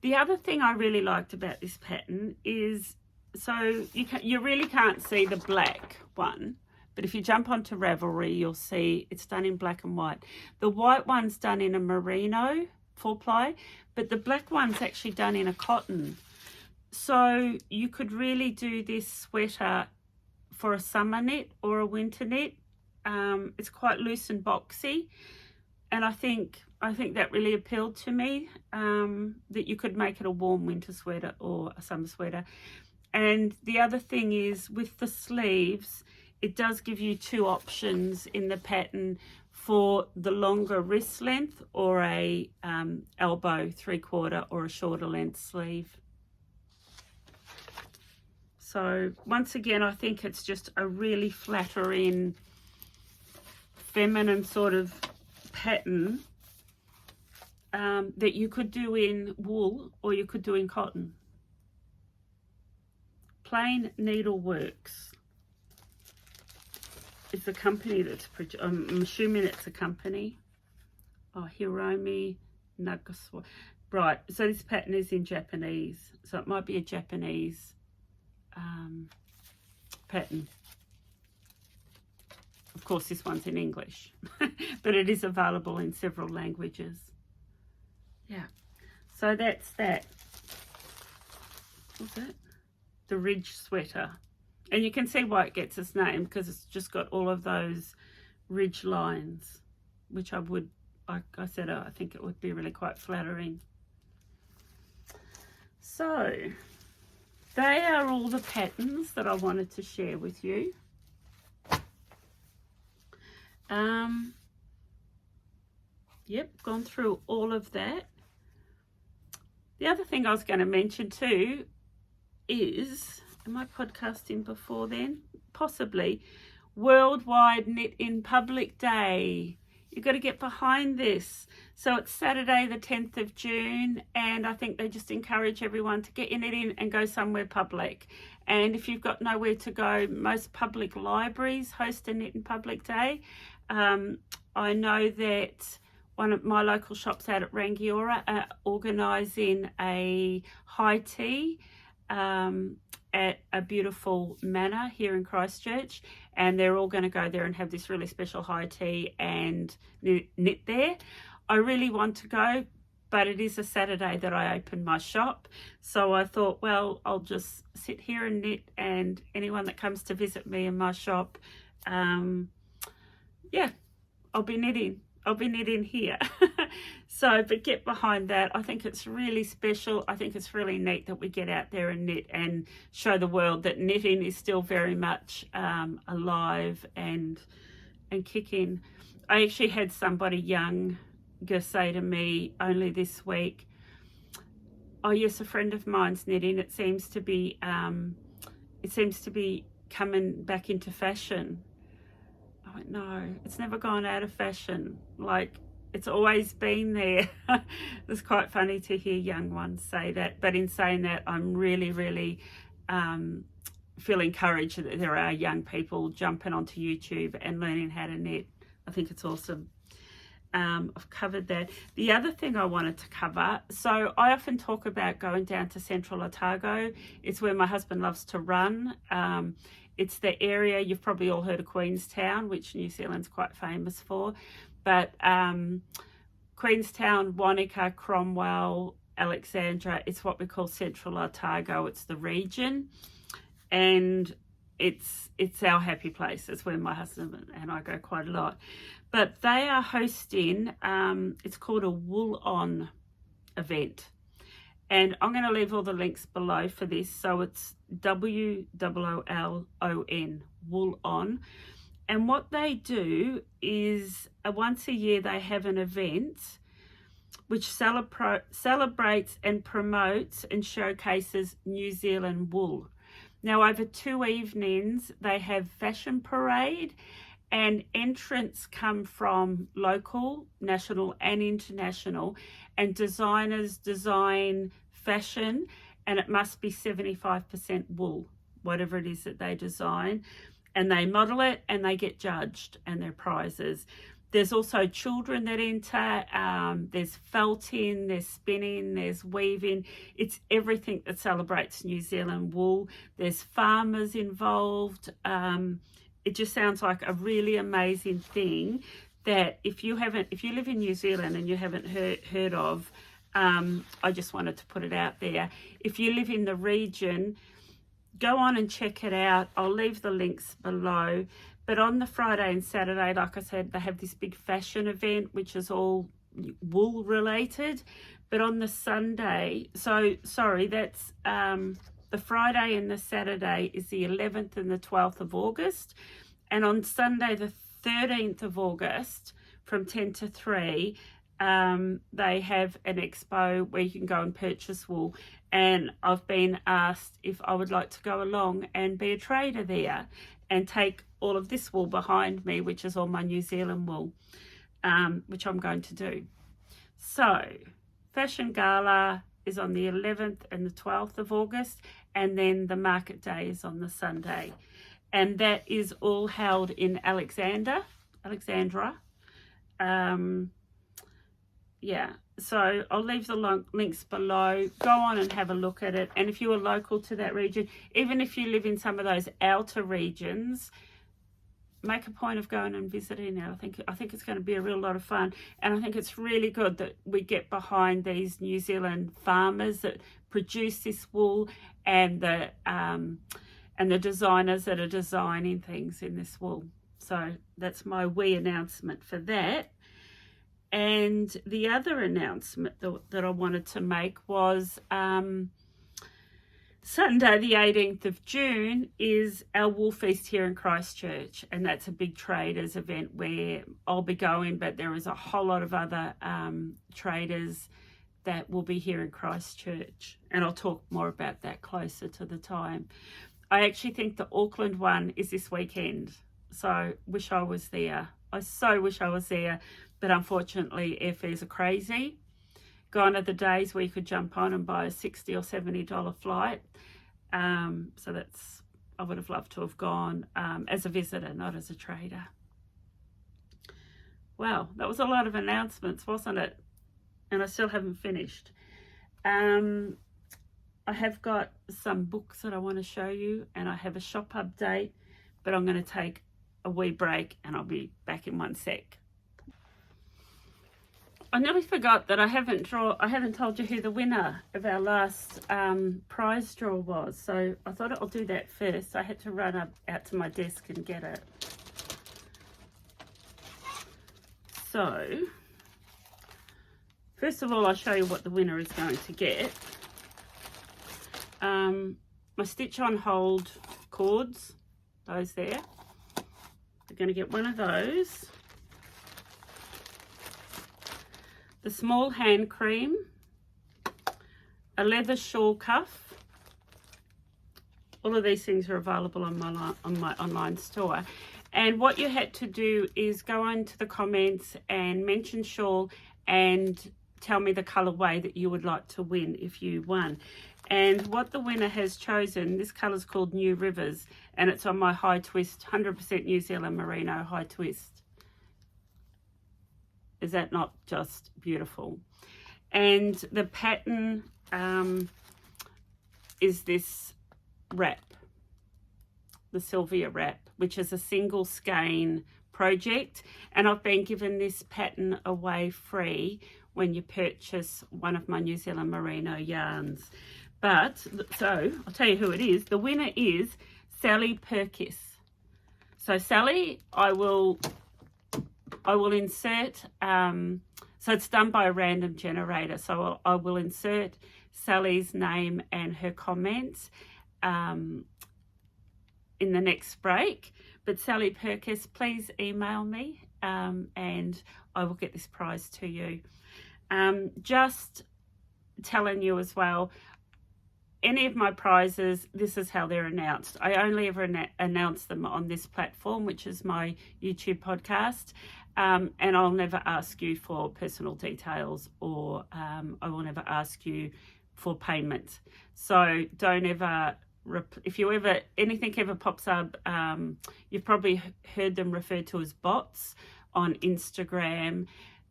The other thing I really liked about this pattern is, so you really can't see the black one, but if you jump onto Ravelry, you'll see it's done in black and white. The white one's done in a merino 4-ply, but the black one's actually done in a cotton. So you could really do this sweater for a summer knit or a winter knit. It's quite loose and boxy, and I think that really appealed to me, that you could make it a warm winter sweater or a summer sweater. And the other thing is, with the sleeves, it does give you two options in the pattern for the longer wrist length or a elbow 3/4 or a shorter length sleeve. So once again, I think it's just a really flattering, feminine sort of pattern that you could do in wool or you could do in cotton. Plain Needleworks is the company that's I'm assuming it's a company. Oh, Hiromi, Nagasawa. Right, so this pattern is in Japanese, so it might be a Japanese pattern. Of course, this one's in English, but it is available in several languages. Yeah, so that's that. What's that? The Ridge Sweater. And you can see why it gets its name, because it's just got all of those ridge lines, which I would, like I said, I think it would be really quite flattering. So they are all the patterns that I wanted to share with you. Yep, gone through all of that. The other thing I was going to mention too is, am I podcasting before then? Possibly. Worldwide Knit in Public Day. You've got to get behind this. So it's Saturday the 10th of June, and I think they just encourage everyone to get your knit in and go somewhere public. And if you've got nowhere to go, most public libraries host a Knit in Public Day. I know that one of my local shops out at Rangiora are organising a high tea at a beautiful manor here in Christchurch, and they're all going to go there and have this really special high tea and knit there. I really want to go, but it is a Saturday that I open my shop, so I thought, well, I'll just sit here and knit, and anyone that comes to visit me in my shop, yeah, I'll be knitting here. So, but get behind that. I think it's really special. I think it's really neat that we get out there and knit and show the world that knitting is still very much alive and kicking. I actually had somebody younger say to me only this week, oh yes, a friend of mine's knitting. It seems to be coming back into fashion. I went, no, it's never gone out of fashion. Like, it's always been there. It's quite funny to hear young ones say that. But in saying that, I'm really, really feel encouraged that there are young people jumping onto YouTube and learning how to knit. I think it's awesome. I've covered that. The other thing I wanted to cover, so I often talk about going down to Central Otago. It's where my husband loves to run. It's the area, you've probably all heard of Queenstown, which New Zealand's quite famous for. But Queenstown, Wanaka, Cromwell, Alexandra, it's what we call Central Otago. It's the region. And it's our happy place. It's where my husband and I go quite a lot. But they are hosting, it's called a Wool On event. And I'm going to leave all the links below for this. So it's WOOLON, Wool On. And what they do is once a year they have an event which celebrates and promotes and showcases New Zealand wool. Now, over 2 evenings, they have fashion parade, and entrants come from local, national and international, and designers design fashion, and it must be 75% wool, whatever it is that they design, and they model it and they get judged and their prizes. There's also children that enter, there's felting, there's spinning, there's weaving. It's everything that celebrates New Zealand wool. There's farmers involved. It just sounds like a really amazing thing that if you live in New Zealand and you haven't heard of, I just wanted to put it out there. If you live in the region, go on and check it out. I'll leave the links below. But on the Friday and Saturday, like I said, they have this big fashion event, which is all wool related. But on the Sunday, that's the Friday and the Saturday is the 11th and the 12th of August. And on Sunday, the 13th of August, from 10 to 3, they have an expo where you can go and purchase wool. And I've been asked if I would like to go along and be a trader there and take all of this wool behind me, which is all my New Zealand wool, which I'm going to do. So, Fashion Gala is on the 11th and the 12th of August, and then the market day is on the Sunday. And that is all held in Alexandra. Yeah, so I'll leave the links below. Go on and have a look at it. And if you are local to that region, even if you live in some of those outer regions, make a point of going and visiting it. I think it's going to be a real lot of fun. And I think it's really good that we get behind these New Zealand farmers that produce this wool, and the designers that are designing things in this wool. So that's my wee announcement for that. And the other announcement that I wanted to make was Sunday the 18th of June is our Wool Feast here in Christchurch, and that's a big traders event where I'll be going, but there is a whole lot of other traders that will be here in Christchurch, and I'll talk more about that closer to the time. I actually think the Auckland one is this weekend, so wish I was there. I so wish I was there. But unfortunately, airfares are crazy. Gone are the days where you could jump on and buy a $60 or $70 flight. So I would have loved to have gone as a visitor, not as a trader. Wow, that was a lot of announcements, wasn't it? And I still haven't finished. I have got some books that I want to show you, and I have a shop update, but I'm going to take a wee break and I'll be back in one sec. I nearly forgot that I haven't told you who the winner of our last prize draw was. So I thought I'll do that first. I had to run out to my desk and get it. So First of all, I'll show you what the winner is going to get. My stitch on hold cords, those there. They're going to get one of those. The small hand cream, a leather shawl cuff. All of these things are available on my online store. And what you had to do is go into the comments and mention shawl and tell me the colourway that you would like to win if you won. And what the winner has chosen, this colour is called New Rivers, and it's on my high twist, 100% New Zealand Merino high twist. Is that not just beautiful? And the pattern is this wrap, the Sylvia wrap, which is a single skein project, and I've been given this pattern away free when you purchase one of my New Zealand Merino yarns. But so I'll tell you who it is. The winner is Sally Purkiss. So Sally, I will insert, so it's done by a random generator, so I will insert Sally's name and her comments in the next break. But Sally Purkiss, please email me and I will get this prize to you. Just telling you as well, any of my prizes, this is how they're announced. I only ever announce them on this platform, which is my YouTube podcast, and I'll never ask you for personal details, or I will never ask you for payment. So don't ever, if you ever, anything ever pops up, you've probably heard them referred to as bots on Instagram,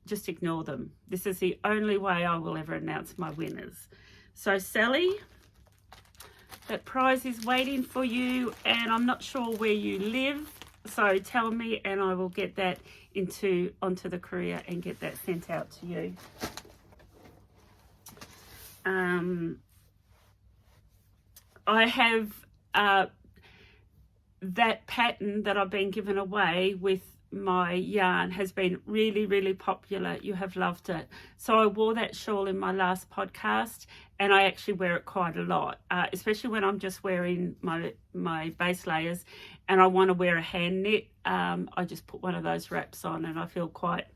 just ignore them. This is the only way I will ever announce my winners. So Sally, that prize is waiting for you, and I'm not sure where you live, so tell me and I will get that onto the courier and get that sent out to you. I have that pattern that I've been given away with my yarn has been really, really popular. You have loved it. So I wore that shawl in my last podcast, and I actually wear it quite a lot, especially when I'm just wearing my base layers and I want to wear a hand knit. I just put one of those wraps on and I feel quite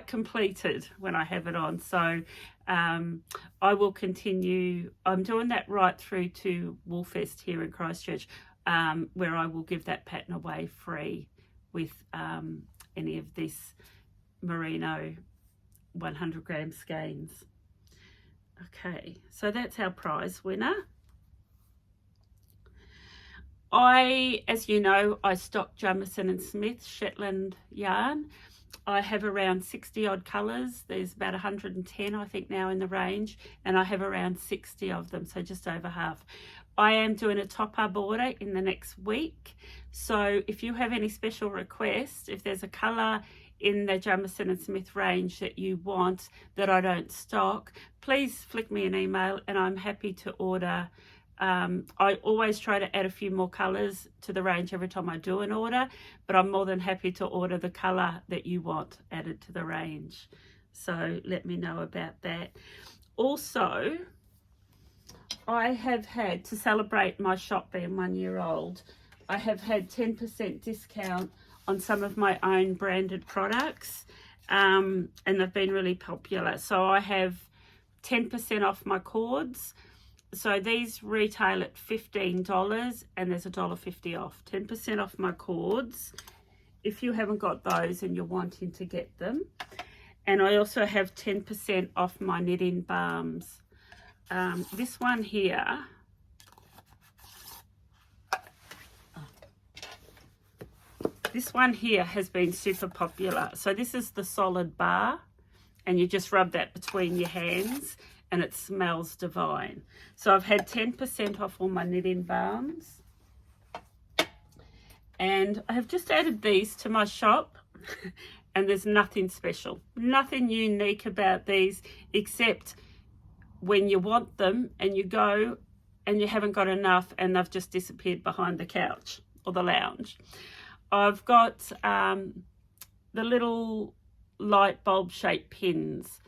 completed when I have it on. So I will continue. I'm doing that right through to Woolfest here in Christchurch, where I will give that pattern away free with any of this merino 100 gram skeins. Okay, so that's our prize winner. As you know, I stock Jamieson Smith Shetland yarn. I have around 60 odd colours. There's about 110 I think now in the range, and I have around 60 of them, so just over half. I am doing a top-up order in the next week, so if you have any special requests, if there's a colour in the Jamieson Smith range that you want that I don't stock, please flick me an email and I'm happy to order. I always try to add a few more colours to the range every time I do an order, but I'm more than happy to order the colour that you want added to the range. So let me know about that. Also, I have had, to celebrate my shop being 1 year old, I have had 10% discount on some of my own branded products, and they've been really popular. So I have 10% off my cords. So these retail at $15 and there's $1.50 off. 10% off my cords if you haven't got those and you're wanting to get them. And I also have 10% off my knitting balms. This one here, has been super popular. So this is the solid bar, and you just rub that between your hands and it smells divine. So I've had 10% off all my knitting balms, and I have just added these to my shop. And there's nothing special, nothing unique about these, except when you want them and you go and you haven't got enough and they've just disappeared behind the couch or the lounge. I've got the little light bulb shaped pins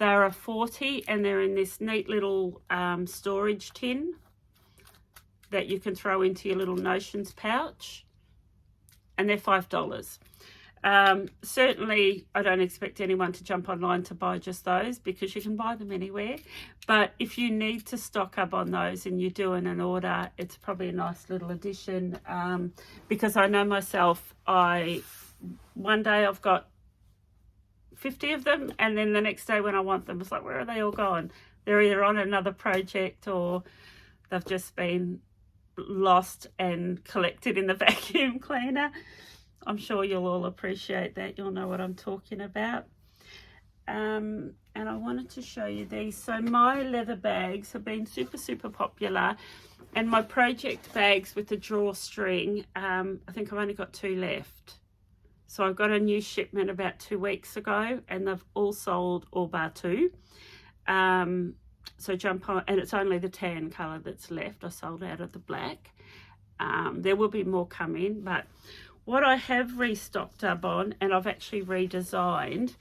They're a 40 and they're in this neat little storage tin that you can throw into your little notions pouch, and they're $5. Certainly I don't expect anyone to jump online to buy just those, because you can buy them anywhere, but if you need to stock up on those and you're doing an order, it's probably a nice little addition, because I know myself, one day I've got 50 of them, and then the next day when I want them, it's like, where are they all gone? They're either on another project or they've just been lost and collected in the vacuum cleaner. I'm sure you'll all appreciate that. You'll know what I'm talking about. And I wanted to show you these. So my leather bags have been super popular, and my project bags with the drawstring, I think I've only got 2 left. So I've got a new shipment about 2 weeks ago, and they've all sold, all bar 2. So jump on, and it's only the tan colour that's left. I sold out of the black. There will be more coming, but what I have restocked up on, and I've actually redesigned,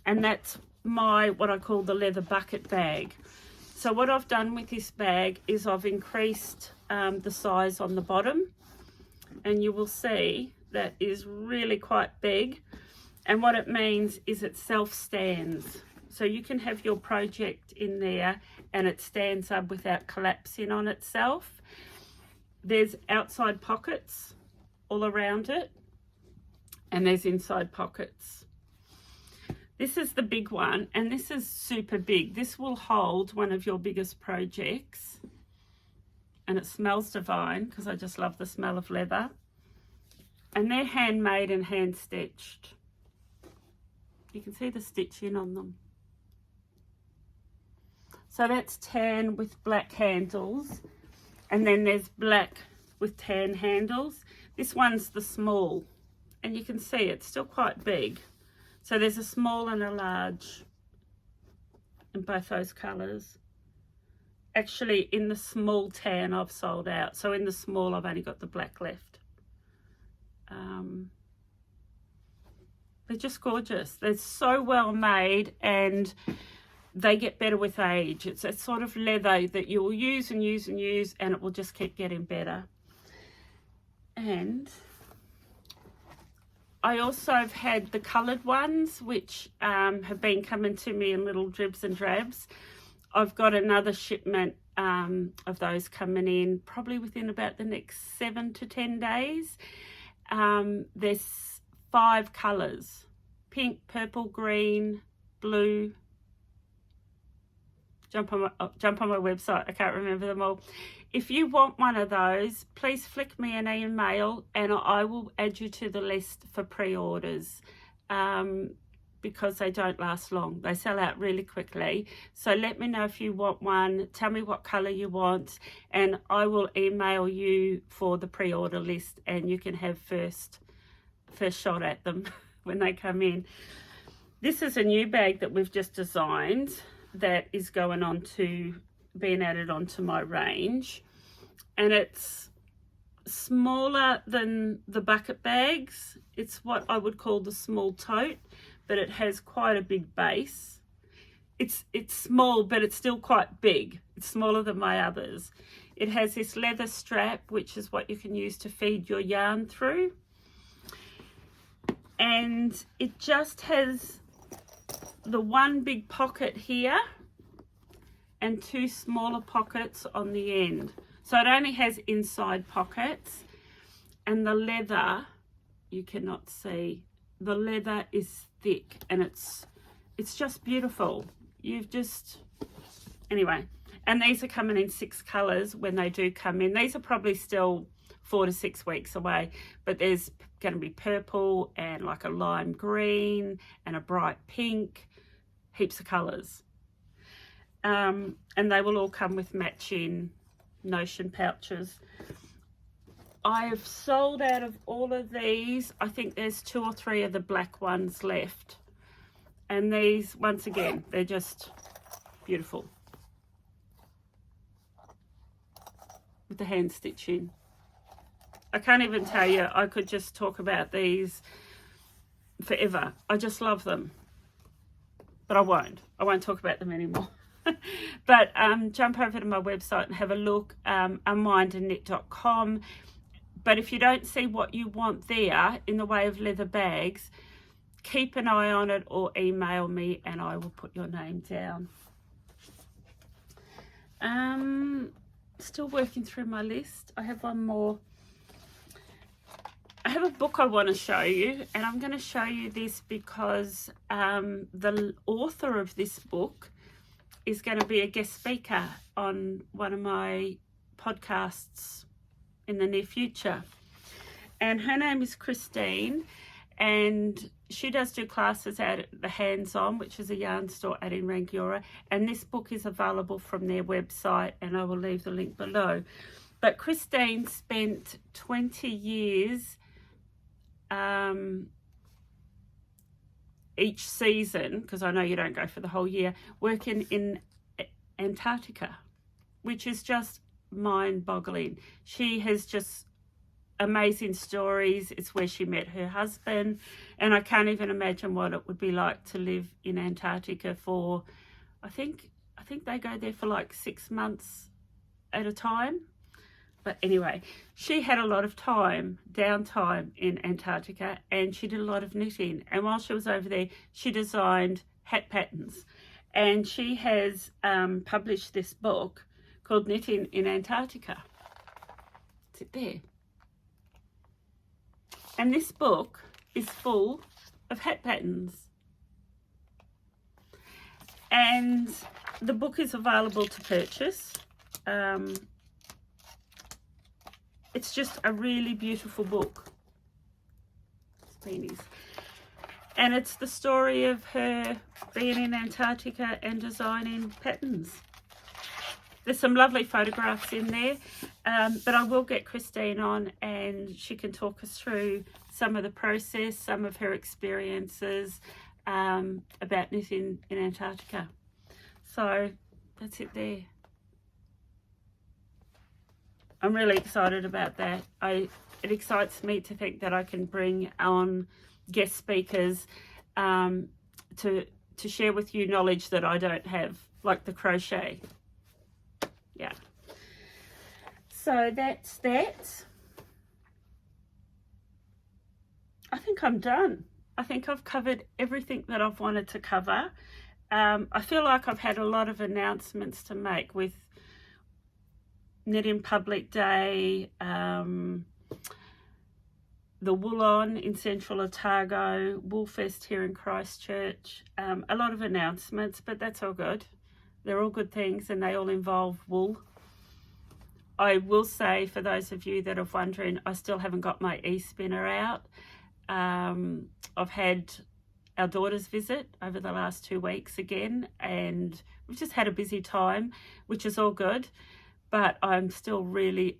and that's what I call the leather bucket bag. So what I've done with this bag is I've increased the size on the bottom, and you will see that is really quite big, and what it means is it self-stands. So you can have your project in there and it stands up without collapsing on itself. There's outside pockets all around it, and there's inside pockets. This is the big one, and this is super big. This will hold one of your biggest projects, and it smells divine because I just love the smell of leather. And they're handmade and hand stitched. You can see the stitching on them. So that's tan with black handles, and then there's black with tan handles. This one's the small, and you can see it's still quite big. So there's a small and a large in both those colours. Actually, in the small tan I've sold out. So in the small I've only got the black left. They're just gorgeous. They're so well made, and they get better with age. It's a sort of leather that you'll use and use and use, and it will just keep getting better. And I also have had the coloured ones, which have been coming to me in little dribs and drabs. I've got another shipment of those coming in probably within about the next 7 to 10 days. There's 5 colours: pink, purple, green, blue. Jump on my website, I can't remember them all. If you want one of those, please flick me an email and I will add you to the list for pre-orders, because they don't last long. They sell out really quickly. So let me know if you want one. Tell me what colour you want, and I will email you for the pre-order list, and you can have first shot at them when they come in. This is a new bag that we've just designed that is going on to being added onto my range, and it's smaller than the bucket bags. It's what I would call the small tote, but it has quite a big base. It's small, but it's still quite big. It's smaller than my others. It has this leather strap, which is what you can use to feed your yarn through. And it just has the one big pocket here and 2 smaller pockets on the end. So it only has inside pockets, and the leather, you cannot see, the leather is thick, and it's just beautiful. Anyway, and these are coming in 6 colours when they do come in. These are probably still 4 to 6 weeks away, but there's going to be purple and like a lime green and a bright pink, heaps of colours. And they will all come with matching notion pouches. I've sold out of all of these. I think there's 2 or 3 of the black ones left. And these, once again, they're just beautiful. With the hand stitching. I can't even tell you, I could just talk about these forever. I just love them. but I won't talk about them anymore. But jump over to my website and have a look, unwindandknit.com. But if you don't see what you want there in the way of leather bags, keep an eye on it or email me and I will put your name down. Still working through my list. I have one more. I have a book I want to show you, and I'm going to show you this because the author of this book is going to be a guest speaker on one of my podcasts in the near future. And her name is Christine, and she does do classes out at the Hands On, which is a yarn store out in Rangiora, and this book is available from their website, and I will leave the link below. But Christine spent 20 years each season, because I know you don't go for the whole year, working in Antarctica, which is just mind-boggling. She has just amazing stories. It's where she met her husband, and I can't even imagine what it would be like to live in Antarctica for, I think they go there for like 6 months at a time. But anyway, she had a lot of downtime in Antarctica, and she did a lot of knitting. And while she was over there, she designed hat patterns. And she has published this book called Knitting in Antarctica. Is it there? And this book is full of hat patterns. And the book is available to purchase. It's just a really beautiful book. It's Beanie's. And it's the story of her being in Antarctica and designing patterns. There's some lovely photographs in there, but I will get Christine on and she can talk us through some of the process, some of her experiences about knitting in Antarctica. So that's it there. I'm really excited about that. It excites me to think that I can bring on guest speakers to share with you knowledge that I don't have, like the crochet. Yeah. So that's that. I think I'm done. I think I've covered everything that I've wanted to cover. I feel like I've had a lot of announcements to make with Knitting Public Day, the Wool On in Central Otago, Woolfest here in Christchurch, a lot of announcements, but that's all good. They're all good things and they all involve wool. I will say, for those of you that are wondering, I still haven't got my e-spinner out. I've had our daughter's visit over the last 2 weeks again, and we've just had a busy time, which is all good. But I'm still really,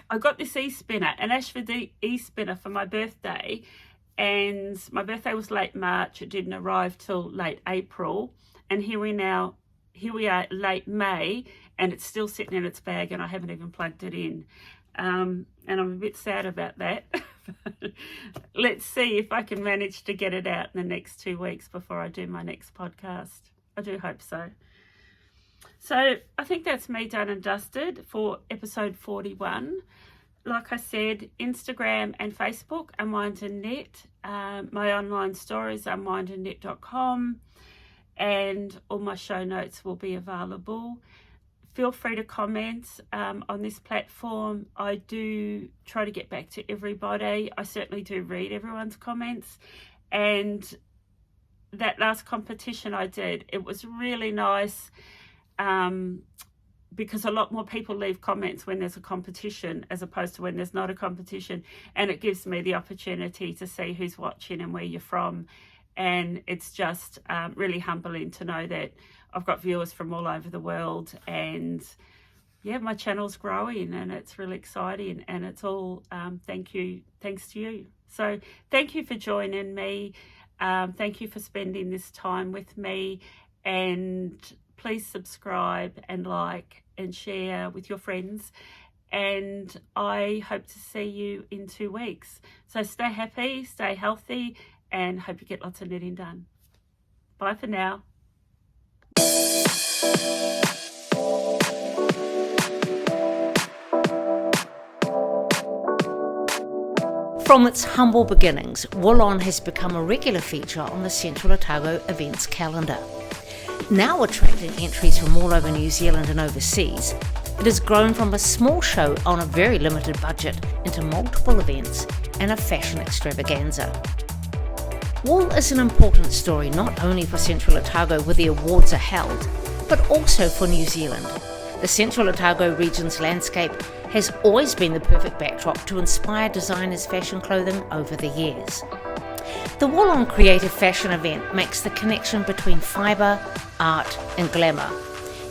I got this e-spinner, an Ashford e-spinner for my birthday, and my birthday was late March. It didn't arrive till late April, and here we are late May, and it's still sitting in its bag and I haven't even plugged it in. And I'm a bit sad about that. Let's see if I can manage to get it out in the next 2 weeks before I do my next podcast. I do hope so. So I think that's me done and dusted for episode 41. Like I said, Instagram and Facebook, Unwind and Knit. My online stories, unwindandknit.com. And all my show notes will be available. Feel free to comment on this platform. I do try to get back to everybody. I certainly do read everyone's comments. And that last competition I did, it was really nice because a lot more people leave comments when there's a competition as opposed to when there's not a competition. And it gives me the opportunity to see who's watching and where you're from. And it's just really humbling to know that I've got viewers from all over the world, and yeah, my channel's growing and it's really exciting, and it's all thanks to you. So thank you for joining me. Thank you for spending this time with me, and please subscribe and like and share with your friends. And I hope to see you in 2 weeks. So stay happy, stay healthy, and hope you get lots of knitting done. Bye for now. From its humble beginnings, wool-on has become a regular feature on the Central Otago events calendar. Now attracting entries from all over New Zealand and overseas, it has grown from a small show on a very limited budget into multiple events and a fashion extravaganza. Wool is an important story not only for Central Otago where the awards are held, but also for New Zealand. The Central Otago region's landscape has always been the perfect backdrop to inspire designers' fashion clothing over the years. The Wool-on Creative Fashion event makes the connection between fibre, art and glamour.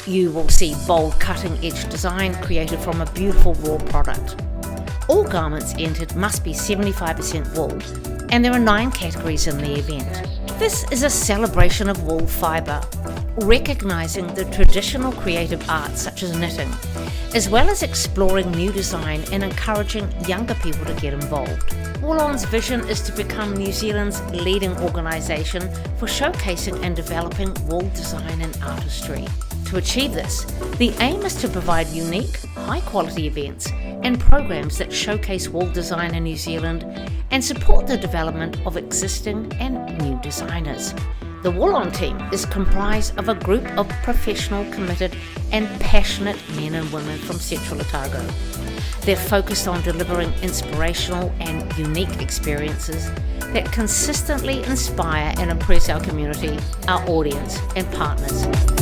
You will see bold cutting-edge design created from a beautiful raw product. All garments entered must be 75% wool, and there are 9 categories in the event. This is a celebration of wool fibre, recognising the traditional creative arts such as knitting, as well as exploring new design and encouraging younger people to get involved. Wool-on's vision is to become New Zealand's leading organisation for showcasing and developing wool design and artistry. To achieve this, the aim is to provide unique, high-quality events and programs that showcase wool design in New Zealand and support the development of existing and new designers. The Wool-on team is comprised of a group of professional, committed and passionate men and women from Central Otago. They're focused on delivering inspirational and unique experiences that consistently inspire and impress our community, our audience and partners.